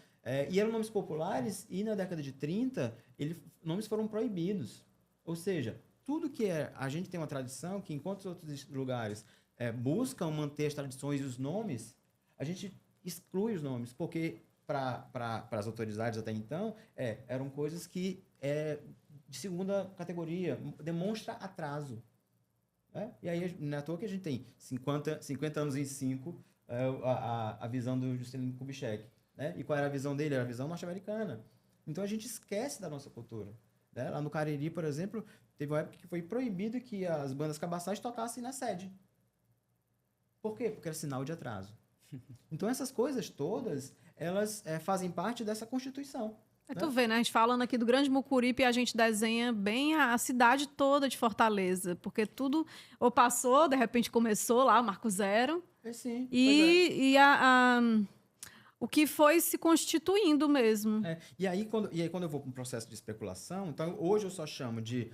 E eram nomes populares, e na década de 30, nomes foram proibidos. Ou seja, tudo que a gente tem uma tradição, que enquanto outros lugares buscam manter as tradições e os nomes, a gente exclui os nomes, porque para as autoridades até então, eram coisas que de segunda categoria, demonstra atraso. Né? E aí, não é à toa que a gente tem 50 anos em 5, a visão do Juscelino Kubitschek. Né? E qual era a visão dele? Era a visão norte-americana. Então a gente esquece da nossa cultura. Né? Lá no Cariri, por exemplo, teve uma época que foi proibido que as bandas cabaçais tocassem na sede. Por quê? Porque era sinal de atraso. Então essas coisas todas, elas fazem parte dessa Constituição.
Tu vê, né? A gente falando aqui do Grande Mucuripe, a gente desenha bem a cidade toda de Fortaleza, porque tudo ou passou, de repente começou lá, Marco Zero,
Sim,
e o que foi se constituindo mesmo.
E aí, quando eu vou para um processo de especulação, então hoje eu só chamo de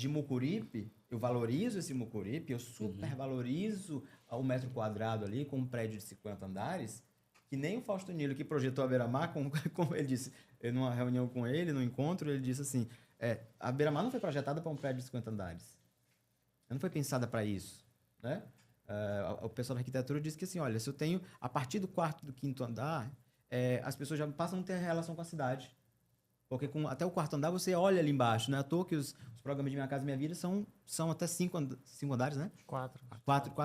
Mucuripe, eu valorizo esse Mucuripe, eu supervalorizo o metro quadrado ali, com um prédio de 50 andares, que nem o Fausto Nilo, que projetou a Beira-Mar, como ele disse, numa reunião com ele, num encontro, ele disse assim, a Beira-Mar não foi projetada para um prédio de 50 andares. Ela não foi pensada para isso, né? O pessoal da arquitetura diz que assim, olha, se eu tenho, a partir do quarto, do quinto andar, as pessoas já passam a ter relação com a cidade. Porque até o quarto andar você olha ali embaixo, não é à toa que os programas de Minha Casa Minha Vida são até 5 andares, né?
4.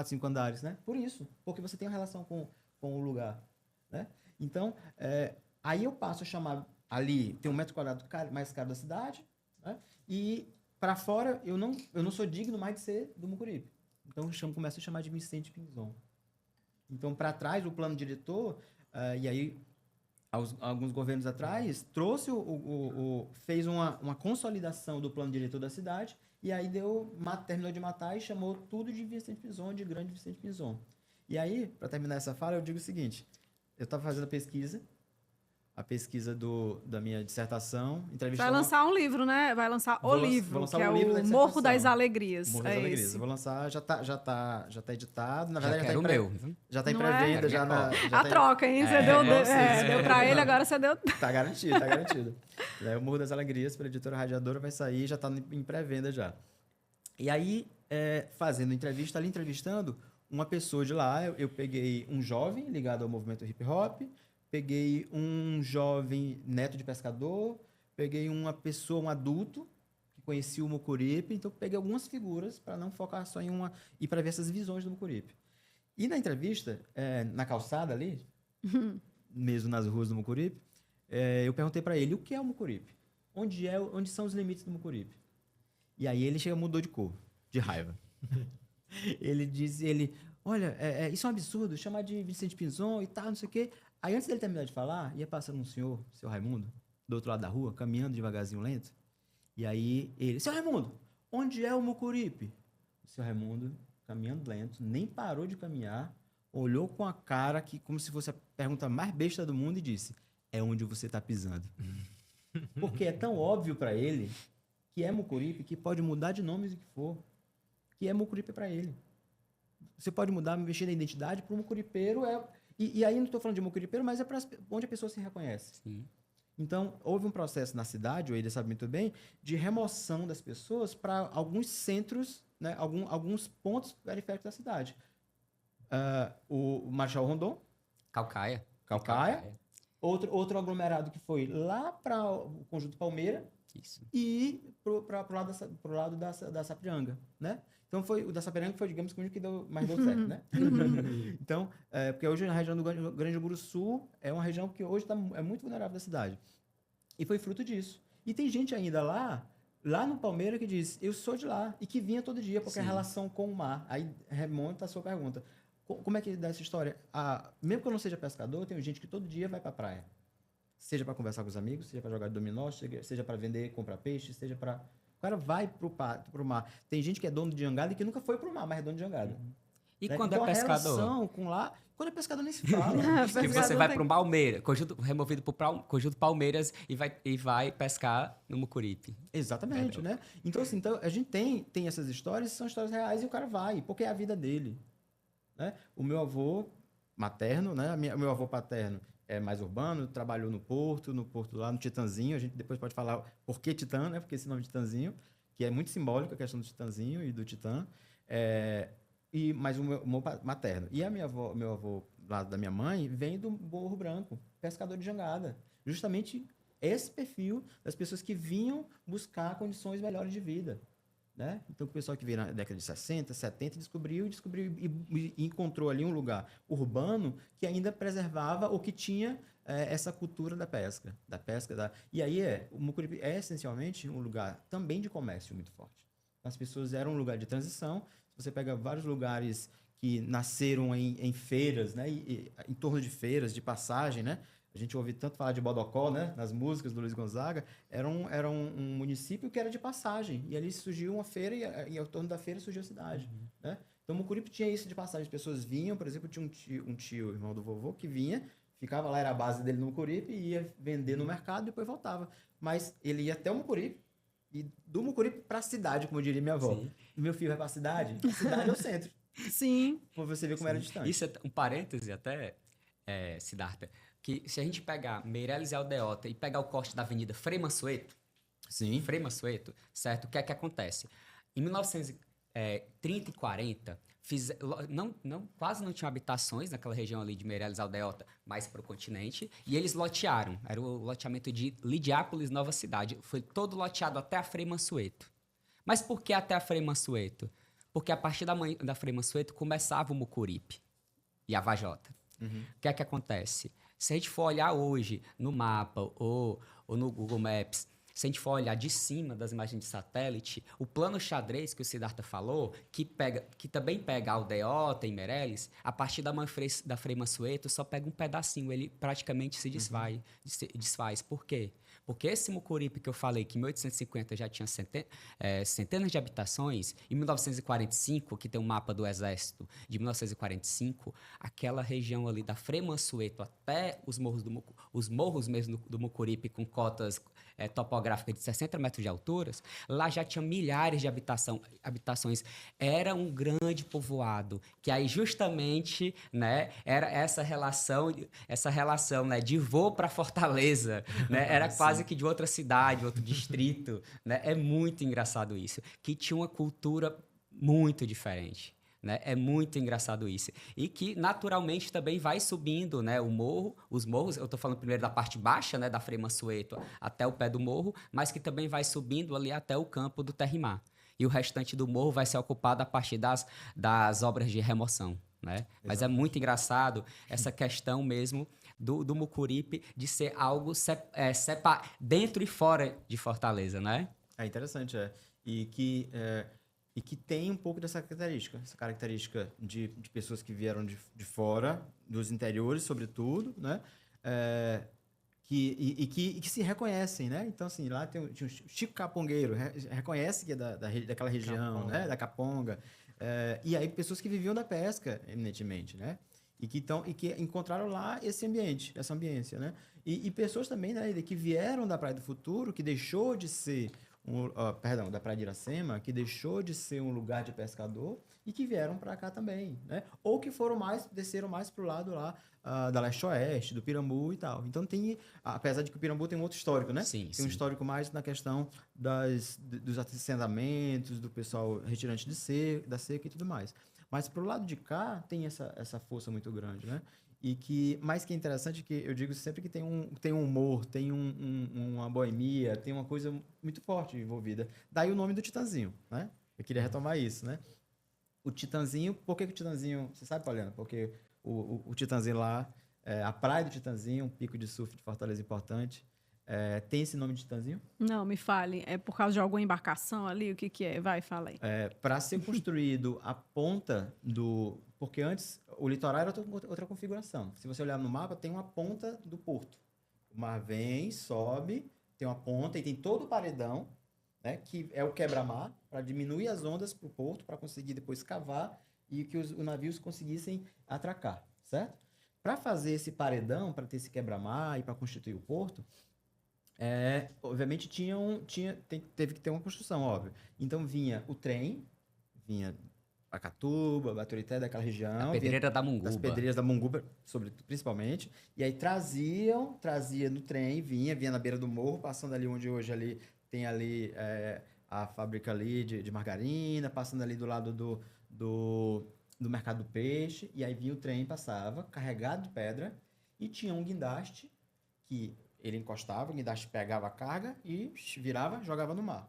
5 andares, né? Por isso, porque você tem uma relação com o lugar, né? Então, aí eu passo a chamar ali, tem 1 metro quadrado mais caro da cidade, né? E para fora eu não sou digno mais de ser do Mucuripe. Então começo a chamar de Vicente Pinzon. Então, para trás, o plano diretor, e aí alguns governos atrás, trouxe fez uma consolidação do plano diretor da cidade, e aí terminou de matar e chamou tudo de Vicente Pinzon, de Grande Vicente Pinzon. E aí, para terminar essa fala, eu digo o seguinte, eu estava fazendo a pesquisa da minha dissertação,
Vai lançar um livro, né? Vai lançar o livro, que é o Morro das Alegrias.
Morro das Alegrias. Eu vou lançar, já tá editado. Na verdade,
Já quero o meu, viu?
já tá em
Não
pré-venda.
A troca, hein? Você deu pra ele, agora você deu...
Tá garantido, tá garantido. O Morro das Alegrias, pela editora Radiadora, vai sair, já tá em pré-venda já. E aí, fazendo entrevista, ali entrevistando uma pessoa de lá, eu peguei um jovem ligado ao movimento hip hop, peguei um jovem neto de pescador, peguei um adulto que conhecia o Mucuripe, então peguei algumas figuras para não focar só em uma e para ver essas visões do Mucuripe. E na entrevista, na calçada ali, mesmo nas ruas do Mucuripe, eu perguntei para ele o que é o Mucuripe, onde são os limites do Mucuripe. E aí ele mudou de cor, de raiva. Olha, isso é um absurdo, chamar de Vicente Pinzon e tal, não sei o quê. Aí, antes dele terminar de falar, ia passando um senhor, seu Raimundo, do outro lado da rua, caminhando devagarzinho, lento. E aí, seu Raimundo, onde é o Mucuripe? O seu Raimundo, caminhando lento, nem parou de caminhar, olhou com a cara que, como se fosse a pergunta mais besta do mundo e disse, é onde você está pisando. Porque é tão óbvio para ele que é Mucuripe, que pode mudar de nome o que for, que é Mucuripe para ele. Você pode mudar, mexer na identidade para o mucuripeiro. E aí não estou falando de mucuripeiro, mas é para onde a pessoa se reconhece.
Sim.
Então, houve um processo na cidade, o Eider sabe muito bem, de remoção das pessoas para alguns centros, né, alguns pontos periféricos da cidade. O Marechal Rondon,
Calcaia.
outro aglomerado que foi lá para o Conjunto Palmeira
Isso.
e para o lado da Sapiranga, né? Então, o da Sapiranga foi, digamos, o único que mais deu certo, né? Então, porque hoje a região do Grande Buru Sul é uma região que hoje é muito vulnerável da cidade. E foi fruto disso. E tem gente ainda lá no Palmeira que diz, eu sou de lá, e que vinha todo dia, porque a relação com o mar. Aí remonta a sua pergunta. Como é que dá essa história? Mesmo que eu não seja pescador, eu tenho gente que todo dia vai para a praia. Seja para conversar com os amigos, seja para jogar dominó, seja para vender, comprar peixe, seja para... O cara vai pro mar. Tem gente que é dono de jangada e que nunca foi pro mar, mas é dono de jangada.
E
Né?
quando
Então,
é pescador?
A relação com lá... Quando é pescador nem se fala.
Que você vai para um Palmeira, conjunto removido para conjunto Palmeiras e vai pescar no Mucuripe.
Exatamente, né? Então, assim, a gente tem essas histórias, são histórias reais e o cara vai, porque é a vida dele. Né? O meu avô materno, né? O meu avô paterno é mais urbano, trabalhou no porto lá no Titanzinho. A gente depois pode falar por que Titã, né? Porque esse nome Titanzinho, que é muito simbólico a questão do Titanzinho e do Titã. Mas o meu materno. E meu avô, lado da minha mãe, vem do Morro Branco, pescador de jangada. Justamente esse perfil das pessoas que vinham buscar condições melhores de vida. Né? Então, o pessoal que veio na década de 60, 70, descobriu e encontrou ali um lugar urbano que ainda preservava ou que tinha essa cultura da pesca. E aí, o Mucuripe é essencialmente um lugar também de comércio muito forte. As pessoas eram um lugar de transição. Você pega vários lugares que nasceram em feiras, né? Em torno de feiras, de passagem, né? A gente ouve tanto falar de Bodocó, né? Nas músicas do Luiz Gonzaga. Era um município que era de passagem. E ali surgiu uma feira e ao torno da feira surgiu a cidade. Né? Então, Mucuripe tinha isso de passagem. As pessoas vinham, por exemplo, tinha um tio, irmão do vovô, que vinha, ficava lá, era a base dele no Mucuripe, e ia vender no mercado e depois voltava. Mas ele ia até o Mucuripe, e do Mucuripe para a cidade, como diria minha avó. Meu filho vai para a cidade é o centro.
Sim.
Pra você ver como era distante.
Isso é um parêntese até, Siddhartha, que se a gente pegar Meireles e Aldeota e pegar o corte da Avenida Frei Mansueto, certo? O que é que acontece? Em 1930 e 40, quase não tinham habitações naquela região ali de Meireles e Aldeota, mais para o continente, e eles lotearam. Era o loteamento de Lidiápolis, Nova Cidade. Foi todo loteado até a Frei Mansueto. Mas por que até a Frei Mansueto? Porque a partir da Frei Mansueto começava o Mucuripe e a Vajota. O que é que acontece? Se a gente for olhar hoje no mapa ou no Google Maps, se a gente for olhar de cima das imagens de satélite, o plano xadrez que o Siddhartha falou, que também pega Aldeota e Meireles, a partir da Frei Mansueto só pega um pedacinho, ele praticamente se desfaz. Por quê? Porque esse Mucuripe que eu falei, que em 1850 já tinha centenas de habitações, em 1945, que tem um mapa do Exército de 1945, aquela região ali da Frei Mansueto até os morros mesmo do Mucuripe, com cotas topográficas de 60 metros de altura, lá já tinha milhares de habitações. Era um grande povoado, que aí justamente, né, era essa relação, né, de voo para Fortaleza, né, era quase que de outra cidade, outro distrito, né? É muito engraçado isso, que tinha uma cultura muito diferente, né? É muito engraçado isso. E que naturalmente também vai subindo, né, os morros, eu estou falando primeiro da parte baixa, né, da Frei Mansueto até o pé do morro, mas que também vai subindo ali até o campo do Terrimar. E o restante do morro vai ser ocupado a partir das obras de remoção, né? Mas é muito engraçado essa questão mesmo do Mucuripe de ser algo dentro e fora de Fortaleza, né?
É interessante, E que tem um pouco dessa característica de pessoas que vieram de fora, dos interiores, sobretudo, né? Que se reconhecem, né? Então, assim, lá tinha o Chico Capongueiro, reconhece que é daquela região, Caponga. Né? Da Caponga. E aí, pessoas que viviam da pesca, eminentemente, né? E que encontraram lá esse ambiente, essa ambiência, né? E pessoas também, né, que vieram da Praia do Futuro, que deixou de ser perdão, da Praia de Iracema, que deixou de ser um lugar de pescador e que vieram para cá também, né? Ou que desceram mais pro lado lá da Leste-Oeste, do Pirambu e tal. Então apesar de que o Pirambu tem um outro histórico, né?
Sim,
Tem um histórico mais na questão dos assentamentos, do pessoal retirante da seca e tudo mais. Mas pro lado de cá tem essa força muito grande, né? Mas que é interessante que eu digo sempre que tem um humor, tem uma boemia, tem uma coisa muito forte envolvida. Daí o nome do Titanzinho, né? Eu queria retomar isso, né? O Titanzinho, por que o Titanzinho... Você sabe, Poliana? Porque o Titanzinho lá, a praia do Titanzinho, um pico de surf de Fortaleza importante, tem esse nome de Titanzinho?
Não, me fale. É por causa de alguma embarcação ali? O que que é? Vai, fala aí.
Para ser construído a ponta do... Porque antes o litoral era outra configuração. Se você olhar no mapa, tem uma ponta do porto. O mar vem, sobe, tem uma ponta e tem todo o paredão, né, que é o quebra-mar, para diminuir as ondas para o porto, para conseguir depois cavar e que os navios conseguissem atracar, certo? Para fazer esse paredão, para ter esse quebra-mar e para constituir o porto, obviamente teve que ter uma construção, óbvio. Então vinha o trem, vinha Pacatuba, Baturité, daquela região.
A pedreira da Munguba.
Das pedreiras da Munguba, principalmente. E aí trazia no trem, vinha na beira do morro, passando ali onde hoje ali tem ali a fábrica ali de margarina, passando ali do lado do mercado do peixe. E aí vinha o trem, passava, carregado de pedra, e tinha um guindaste que ele encostava, o guindaste pegava a carga e virava, jogava no mar.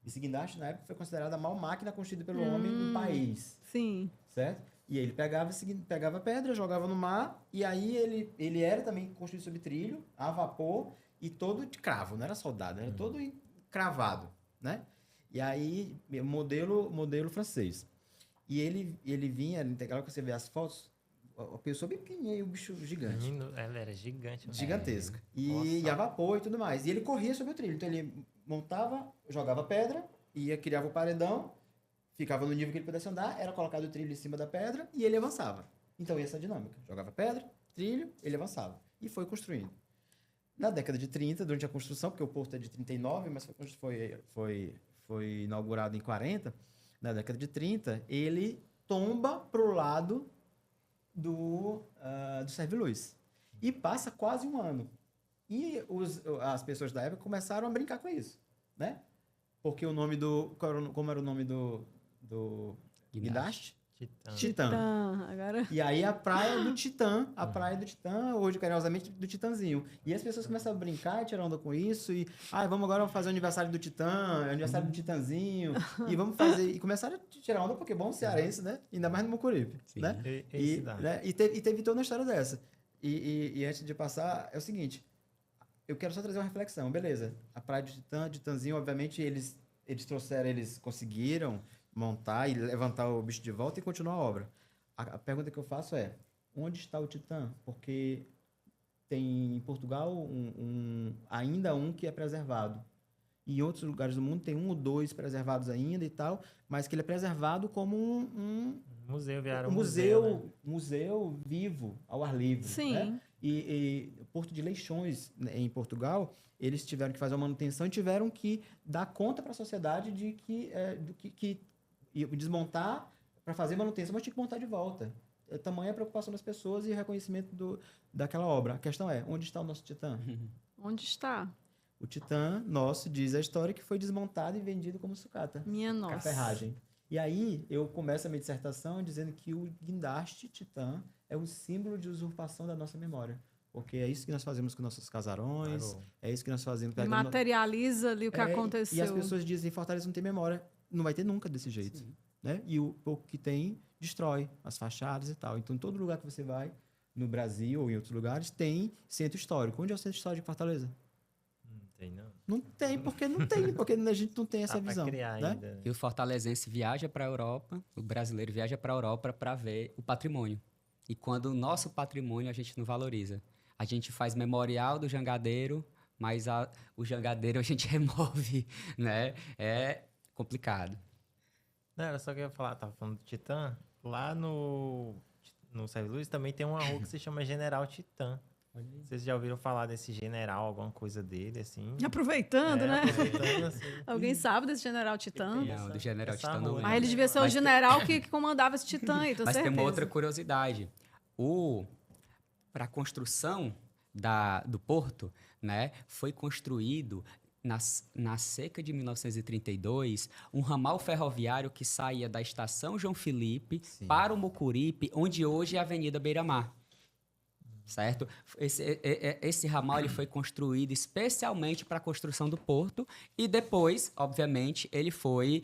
Esse guindaste, na época, foi considerada a maior máquina construída pelo homem no país.
Sim.
Certo? E aí ele pegava a pedra, jogava no mar, e aí ele era também construído sobre trilho, a vapor, e todo de cravo, não era soldado, era todo cravado, né? E aí, modelo francês. E ele vinha, legal que você vê as fotos, a pessoa bem pequenininha e o bicho gigante.
Ela era gigante.
Gigantesca. E a vapor e tudo mais. E ele corria sobre o trilho. Então ele montava, jogava pedra, criava o paredão, ficava no nível que ele pudesse andar, era colocado o trilho em cima da pedra e ele avançava. Então essa é a dinâmica. Jogava pedra, trilho, ele avançava. E foi construindo. Na década de 30, durante a construção, porque o porto é de 39, mas foi inaugurado em 40, na década de 30, ele tomba pro lado do Serviluz. E passa quase um ano. E as pessoas da época começaram a brincar com isso, né? Porque o nome como era o nome do guindaste? Titã.
Agora...
E aí a praia do Titã, hoje carinhosamente do Titanzinho. E as pessoas começaram a brincar, tirar onda com isso, e vamos agora fazer o aniversário do Titã, aniversário do Titanzinho, e vamos fazer. E começaram a tirar onda, porque bom cearense, né? Ainda mais no Mucuripe, né? E teve toda uma história dessa. E antes de passar, é o seguinte, eu quero só trazer uma reflexão, beleza. A praia do Titanzinho, obviamente, eles conseguiram montar e levantar o bicho de volta e continuar a obra. A pergunta que eu faço é, onde está o Titã? Porque tem em Portugal ainda um que é preservado. E em outros lugares do mundo tem 1 ou 2 preservados ainda e tal, mas que ele é preservado como um
museu,
museu vivo, ao ar livre.
Sim.
Né? E o Porto de Leixões, né, em Portugal, eles tiveram que fazer uma manutenção e tiveram que dar conta para a sociedade de que desmontar para fazer manutenção, mas tinha que montar de volta. Tamanha a preocupação das pessoas e o reconhecimento daquela obra. A questão é, onde está o nosso Titã?
Onde está?
O Titã nosso, diz a história, que foi desmontado e vendido como sucata.
Minha nossa.
Com a ferragem. E aí, eu começo a minha dissertação dizendo que o guindaste Titã é um símbolo de usurpação da nossa memória. Porque é isso que nós fazemos com nossos casarões, é isso que nós fazemos...
Materializa ali o que aconteceu.
E as pessoas dizem, Fortaleza não tem memória. Não vai ter nunca desse jeito. Né? E o pouco que tem, destrói as fachadas e tal. Então, em todo lugar que você vai, no Brasil ou em outros lugares, tem centro histórico. Onde é o centro histórico de Fortaleza?
Não tem, não.
Não tem, porque a gente não tem essa visão.
Criar
né?
ainda.
E o fortalezense viaja para a Europa, o brasileiro viaja para a Europa para ver o patrimônio. E quando o nosso patrimônio a gente não valoriza. A gente faz memorial do jangadeiro, mas o jangadeiro a gente remove, né? É complicado.
Não, era só que eu ia falar, tava falando do Titã. Lá no Serviluz também tem uma rua que se chama General Titã. Vocês já ouviram falar desse general, alguma coisa dele, assim?
Aproveitando, né?
Aproveitando, assim.
Alguém sabe desse General Titã?
Não, do General
essa
Titã não
rua.
lembro.
Mas ele devia ser o
Mas
general que comandava esse Titã, então
Mas tem
certeza.
uma outra curiosidade. Para a construção do porto, né, foi construído na seca de 1932 um ramal ferroviário que saía da estação João Felipe
Sim.
para o Mucuripe, onde hoje é a Avenida Beira-Mar. Certo? Esse ramal ele foi construído especialmente para a construção do porto e depois, obviamente, ele foi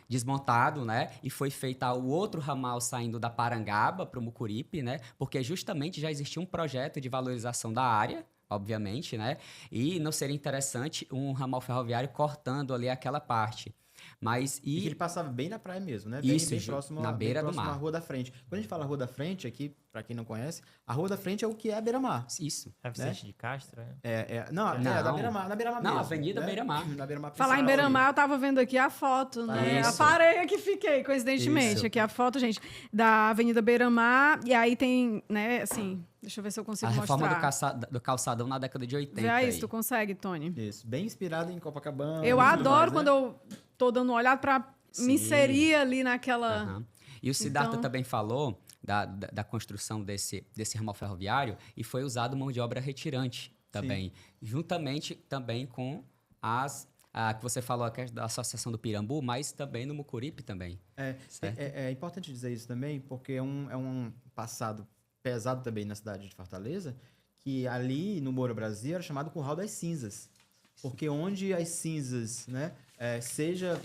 desmontado, né? E foi feito o outro ramal saindo da Parangaba para o Mucuripe, né? Porque justamente já existia um projeto de valorização da área, obviamente, né? E não seria interessante um ramal ferroviário cortando ali aquela parte. Mas
E que ele passava bem na praia mesmo, né?
Isso,
bem próximo,
na beira do
próximo à
mar.
Rua da Frente. Quando a gente fala Rua da Frente, aqui, para quem não conhece, a Rua da Frente é o que é a beira-mar.
Isso.
É Vicente de Castro, né?
Não, é da
Não.
beira-mar, na beira-mar
Não,
mesmo.
Avenida Beira-Mar.
Na beira-mar
Falar em
principal
Beira-Mar,
ali.
eu tava vendo aqui a foto, né?
Isso.
A parei que fiquei, coincidentemente.
Isso.
Aqui a foto, gente, da Avenida Beira-Mar. E aí tem, né, assim, deixa eu ver se eu consigo
A reforma
mostrar.
do calçadão na década de 80.
Vê aí
aí.
se tu consegue, Tony.
Isso, bem inspirado em Copacabana.
Eu
e tudo
adoro
mais,
quando
né?
eu tô dando uma olhada pra me inserir ali naquela...
Aham. E o Siddhartha
Então-
também falou da construção desse ramal ferroviário e foi usado mão de obra retirante também, juntamente também com que você falou que é da Associação do Pirambu, mas também no Mucuripe também. Certo?
É importante dizer isso também, porque é um passado pesado também na cidade de Fortaleza, que ali no Moura Brasil era chamado Curral das Cinzas. Porque onde as cinzas, né, seja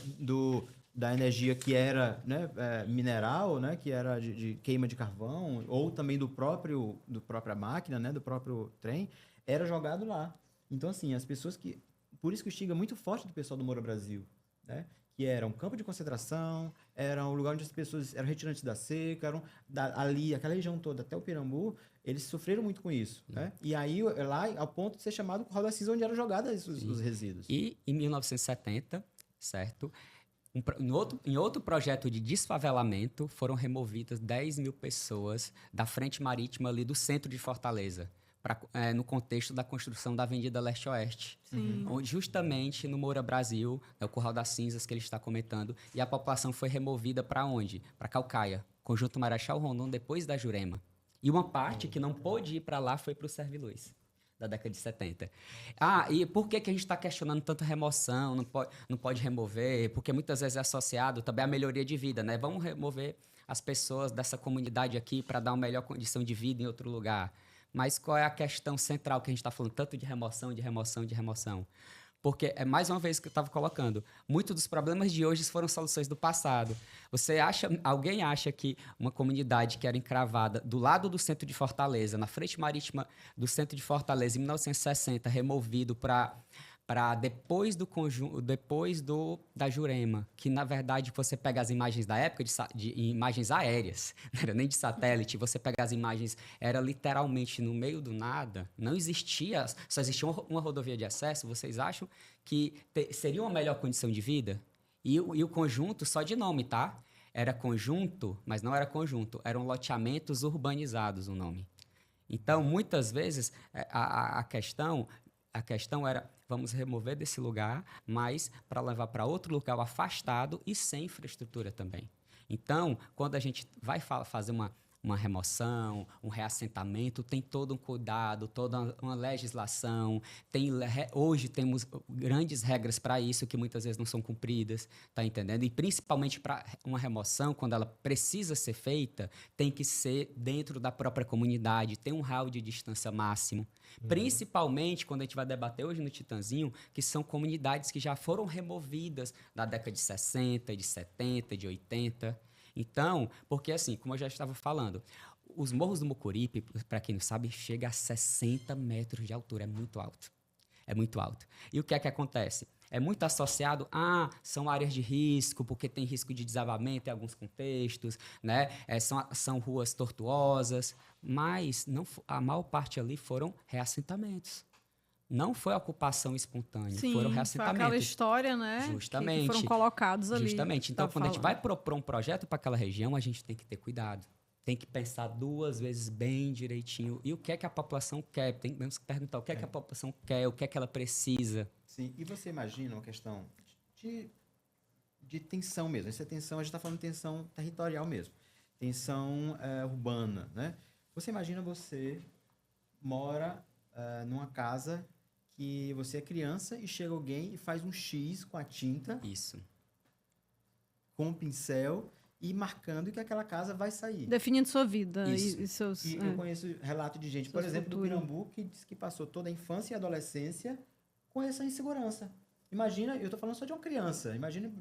da energia que era, né, mineral, né, que era de queima de carvão, ou também do própria máquina, né, do próprio trem, era jogado lá. Então, assim, as pessoas que... Por isso que o estigma é muito forte do pessoal do Moura Brasil, né? Que era um campo de concentração, era um lugar onde as pessoas eram retirantes da seca, ali, aquela região toda, até o Pirambu, eles sofreram muito com isso, né? E aí, lá, ao ponto de ser chamado Curral da Cinza, onde eram jogados os resíduos.
E em 1970, certo? Em outro projeto de desfavelamento, foram removidas 10 mil pessoas da frente marítima ali do centro de Fortaleza, no contexto da construção da Avenida Leste-Oeste.
Sim.
Onde, justamente no Moura Brasil, é o Curral das Cinzas que ele está comentando, e a população foi removida para onde? Para Caucaia, Conjunto Marechal Rondon, depois da Jurema. E uma parte que não pôde ir para lá foi para o Serviluz, da década de 70. E por que a gente está questionando tanto remoção, não pode remover? Porque muitas vezes é associado também à melhoria de vida, né? Vamos remover as pessoas dessa comunidade aqui para dar uma melhor condição de vida em outro lugar. Mas qual é a questão central que a gente está falando tanto de remoção, de remoção, de remoção? Porque, mais uma vez que eu estava colocando, muitos dos problemas de hoje foram soluções do passado. Alguém acha que uma comunidade que era encravada do lado do centro de Fortaleza, na frente marítima do centro de Fortaleza, em 1960, removido para depois da Jurema, que na verdade você pega as imagens da época, de imagens aéreas, não era nem de satélite, você pega as imagens, era literalmente no meio do nada, não existia, só existia uma rodovia de acesso. Vocês acham que seria uma melhor condição de vida? E o conjunto, só de nome, tá? Era conjunto, mas não era conjunto, eram loteamentos urbanizados o nome. Então, muitas vezes, a questão era, vamos remover desse lugar, mas para levar para outro lugar afastado e sem infraestrutura também. Então, quando a gente vai fazer uma remoção, um reassentamento, tem todo um cuidado, toda uma legislação. Hoje temos grandes regras para isso que muitas vezes não são cumpridas, tá entendendo? E principalmente para uma remoção, quando ela precisa ser feita, tem que ser dentro da própria comunidade, tem um raio de distância máximo. Principalmente quando a gente vai debater hoje no Titãzinho, que são comunidades que já foram removidas na década de 60, de 70, de 80. Então, porque assim, como eu já estava falando, os morros do Mucuripe, para quem não sabe, chega a 60 metros de altura, é muito alto. É muito alto. E o que é que acontece? É muito associado são áreas de risco, porque tem risco de desabamento em alguns contextos, né? São ruas tortuosas, mas a maior parte ali foram reassentamentos. Não foi ocupação espontânea,
Sim,
foram
foi
reassentamentos.
aquela história, né?
Justamente.
Que foram colocados ali.
Justamente. Então, quando a gente vai propor um projeto para aquela região, a gente tem que ter cuidado. tem que pensar 2 vezes bem direitinho. E o que é que a população quer? Tem que perguntar o que é que a população quer, o que é que ela precisa.
Sim, e você imagina uma questão de tensão mesmo. Essa tensão, a gente está falando de tensão territorial mesmo. Tensão urbana, né? Você imagina você mora numa casa que você é criança e chega alguém e faz um X com a tinta,
Isso.
com um pincel e marcando que aquela casa vai sair.
Definindo sua vida
Isso.
e seus...
E eu conheço relato de gente, por
Seus
exemplo, do
futuros.
Pirambu, que disse que passou toda a infância e adolescência com essa insegurança. Imagina, eu estou falando só de uma criança, imagina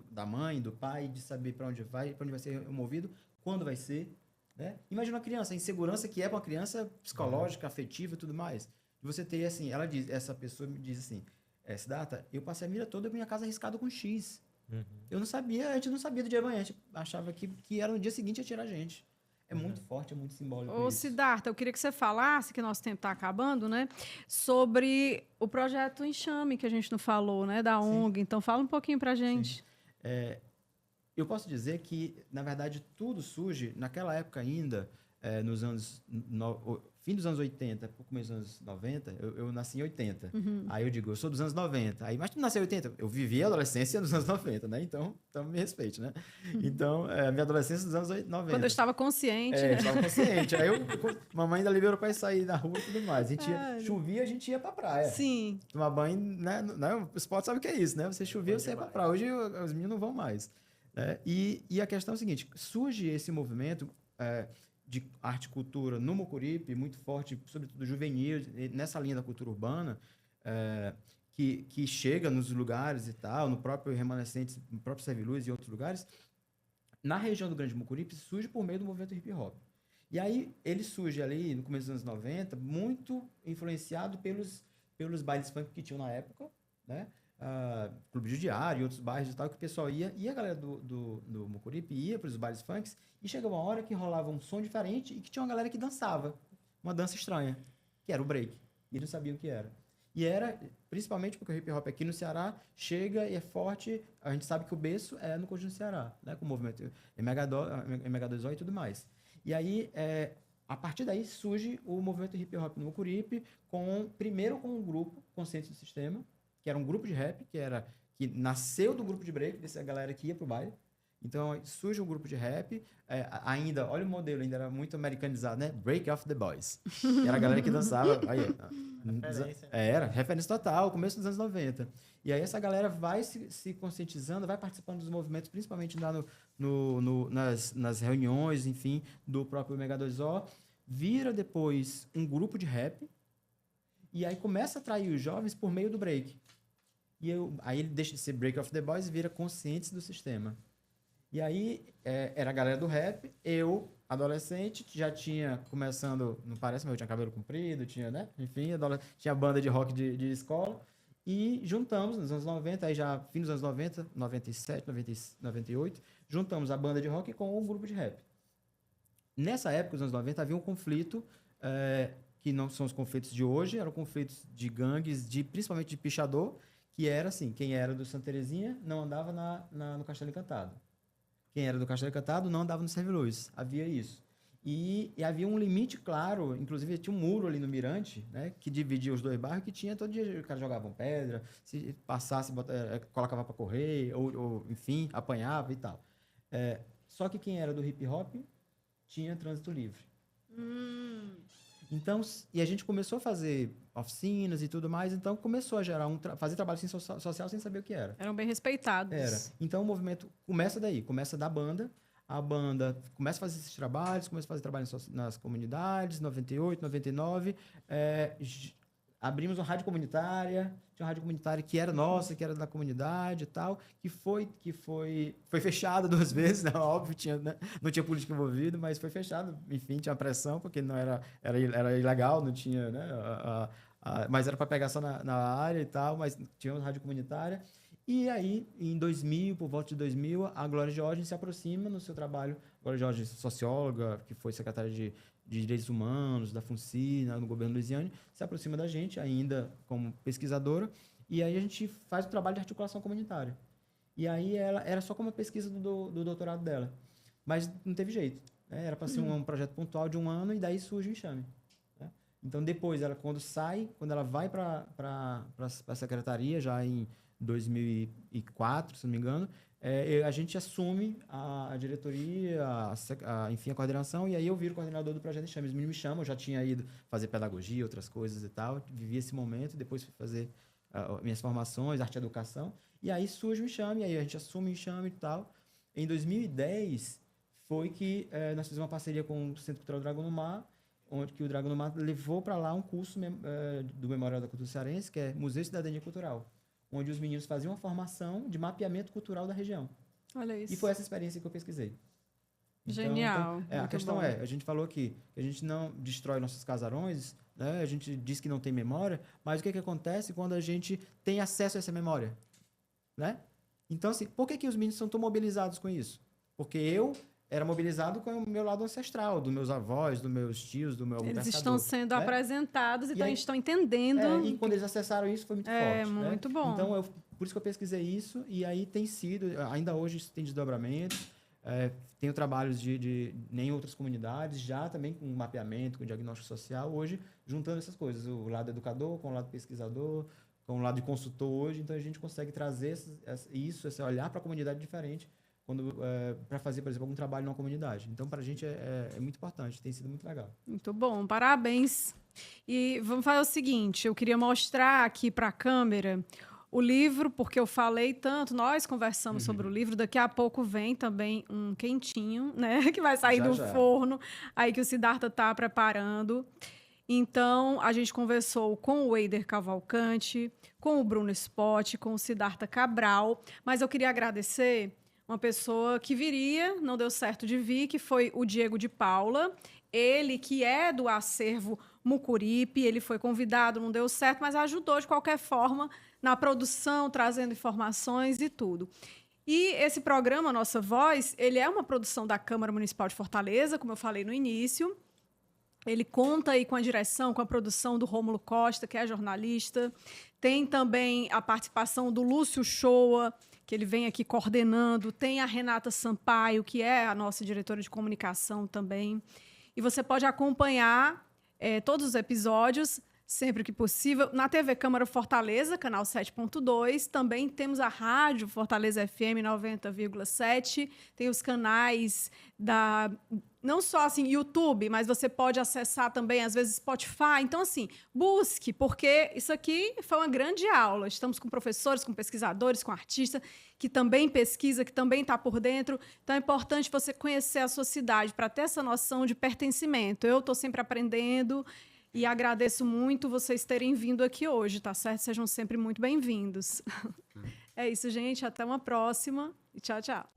da mãe, do pai, de saber para onde vai ser movido, quando vai ser. Né? Imagina uma criança, a insegurança que é para uma criança psicológica, afetiva e tudo mais. E você ter assim, essa pessoa me diz assim, Siddhartha, eu passei a vida toda minha casa arriscada com X. Eu não sabia, a gente não sabia do dia de amanhã, a gente achava que era no dia seguinte ia tirar a gente. É muito forte, é muito simbólico
Ô,
isso.
Siddhartha, eu queria que você falasse, que nosso tempo está acabando, né? Sobre o projeto Enxame, que a gente não falou, né? Da ONG. Então, fala um pouquinho para a gente.
Eu posso dizer que, na verdade, tudo surge naquela época ainda, nos anos... fim dos anos 80, começo dos anos 90, eu nasci em 80. Aí eu digo, eu sou dos anos 90. Aí, mas tu nasceu em 80? Eu vivi a adolescência nos anos 90, né? Então me respeite, né? Então, minha adolescência dos anos 90.
Quando eu estava consciente,
Eu
né?
estava consciente. Aí mamãe ainda liberou para sair na rua e tudo mais. A gente chovia, a gente ia para praia.
Sim.
Tomar banho, né? O esporte sabe o que é isso, né? Você chovia, você ia para praia. Hoje os meninos não vão mais. Né? E a questão é a seguinte, surge esse movimento de arte e cultura no Mucuripe, muito forte, sobretudo juvenil, nessa linha da cultura urbana, que chega nos lugares e tal, no próprio Remanescentes, no próprio Serviluz e outros lugares. Na região do Grande Mucuripe, surge por meio do movimento hip hop. E aí ele surge ali no começo dos anos 90, muito influenciado pelos bailes funk que tinham na época, né? Clube de Diário e outros bairros e tal, que o pessoal ia, e a galera do Mucuripe ia para os bailes funks, e chegava uma hora que rolava um som diferente e que tinha uma galera que dançava, uma dança estranha, que era o break, e eles não sabiam o que era. E era, principalmente porque o hip hop aqui no Ceará chega e é forte, a gente sabe que o berço é no conjunto do Ceará, né, com o movimento MH2O e tudo mais. E aí, a partir daí surge o movimento hip hop no Mucuripe, primeiro com um grupo, Consciência do Sistema, que era um grupo de rap, que nasceu do grupo de break, dessa galera que ia pro baile. Então, surge um grupo de rap, ainda, olha o modelo, ainda era muito americanizado, né? Break Off the Boys. Que era a galera que dançava. Era, referência total, começo dos anos 90. E aí essa galera vai se conscientizando, vai participando dos movimentos, principalmente lá nas reuniões, enfim, do próprio MH2O, vira depois um grupo de rap, e aí começa a atrair os jovens por meio do break. Aí ele deixa de ser Break of the Boys e vira Conscientes do Sistema. E aí era a galera do rap, eu, adolescente, já tinha começando, não parece, mas eu tinha cabelo comprido, tinha, né? Enfim, tinha banda de rock de escola. E juntamos, nos anos 90, aí já fim dos anos 90, 97, 98, juntamos a banda de rock com o grupo de rap. Nessa época, nos anos 90, havia um conflito, que não são os conflitos de hoje, eram conflitos de gangues, principalmente de pichador, que era assim, quem era do Santa Terezinha não andava no Castelo Encantado. Quem era do Castelo Encantado não andava no Serviluz. Havia isso. E havia um limite claro, inclusive tinha um muro ali no Mirante, né, que dividia os dois bairros, que tinha todo dia, os caras jogavam pedra, se passasse, colocava para correr, ou enfim, apanhava e tal. Só que quem era do hip hop tinha trânsito livre. Então, e a gente começou a fazer oficinas e tudo mais, então começou a gerar fazer trabalho social sem saber o que era.
Eram bem respeitados.
Era. Então o movimento começa daí, começa da banda, a banda começa a fazer esses trabalhos, começa a fazer trabalho nas comunidades, 98, 99, abrimos uma rádio comunitária, tinha uma rádio comunitária que era nossa, que era da comunidade e tal, que foi fechada 2 vezes, né? Óbvio, né? Não tinha política envolvida, mas foi fechado, enfim, tinha pressão, porque não era ilegal, não tinha, né? Mas era para pegar só na área e tal, mas tinha uma rádio comunitária. E aí, em 2000, por volta de 2000, a Glória Jorge se aproxima no seu trabalho. Glória Jorge, socióloga, que foi secretária de Direitos Humanos da FUNCI, no governo Luiziane, se aproxima da gente, ainda como pesquisadora, e aí a gente faz o trabalho de articulação comunitária. E aí ela era só como pesquisa do doutorado dela. Mas não teve jeito. Era para ser um projeto pontual de 1 ano e daí surge o enxame. Né? Então, depois, quando ela vai para a secretaria, já em 2004, se não me engano, a gente assume a diretoria, enfim, a coordenação, e aí eu viro coordenador do projeto Enxame. Os meninos me chamam, eu já tinha ido fazer pedagogia, outras coisas e tal, vivi esse momento, depois fui fazer minhas formações, arte e educação, e aí surge o Enxame, aí a gente assume o Enxame e tal. Em 2010, foi que nós fizemos uma parceria com o Centro Cultural Dragon do Mar, onde que o Dragon do Mar levou para lá um curso do Memorial da Cultura Cearense, que é Museu e Cidadania Cultural, onde os meninos faziam uma formação de mapeamento cultural da região.
Olha isso.
E foi essa experiência que eu pesquisei.
Genial.
A questão a gente falou aqui, que a gente não destrói nossos casarões, né? A gente diz que não tem memória, mas o que acontece quando a gente tem acesso a essa memória? Né? Então, assim, por que os meninos são tão mobilizados com isso? Porque eu era mobilizado com o meu lado ancestral, dos meus avós, dos meus tios, do meu
Eles
pescador,
estão sendo
né?
apresentados e
aí,
estão entendendo.
E quando eles acessaram isso, foi muito forte.
É, muito bom.
Então, por isso que eu pesquisei isso, e aí tem sido, ainda hoje isso tem desdobramentos, tenho trabalhos em outras comunidades, já também com mapeamento, com diagnóstico social, hoje, juntando essas coisas, o lado educador com o lado pesquisador, com o lado de consultor hoje, então a gente consegue trazer esse olhar para a comunidade diferente, para fazer, por exemplo, algum trabalho numa comunidade. Então, para a gente é muito importante, tem sido muito legal.
Muito bom, parabéns. E vamos fazer o seguinte, eu queria mostrar aqui para a câmera o livro, porque eu falei tanto, nós conversamos sobre o livro, daqui a pouco vem também um quentinho, né, que vai sair do forno, aí que o Siddhartha está preparando. Então, a gente conversou com o Eider Cavalcante, com o Bruno Spott, com o Siddhartha Cabral, mas eu queria agradecer uma pessoa que viria, não deu certo de vir, que foi o Diego de Paula, ele que é do acervo Mucuripe, ele foi convidado, não deu certo, mas ajudou de qualquer forma na produção, trazendo informações e tudo. E esse programa, Nossa Voz, ele é uma produção da Câmara Municipal de Fortaleza, como eu falei no início. Ele conta aí com a direção, com a produção do Rômulo Costa, que é jornalista. Tem também a participação do Lúcio Shoa, que ele vem aqui coordenando. Tem a Renata Sampaio, que é a nossa diretora de comunicação também. E você pode acompanhar todos os episódios, sempre que possível, na TV Câmara Fortaleza, canal 7.2. Também temos a rádio Fortaleza FM 90,7. Tem os canais não só assim, YouTube, mas você pode acessar também, às vezes, Spotify. Então, assim, busque, porque isso aqui foi uma grande aula. Estamos com professores, com pesquisadores, com artistas, que também pesquisa, que também está por dentro. Então, é importante você conhecer a sua cidade para ter essa noção de pertencimento. Eu estou sempre aprendendo e agradeço muito vocês terem vindo aqui hoje, tá certo? Sejam sempre muito bem-vindos. É isso, gente. Até uma próxima. E tchau, tchau.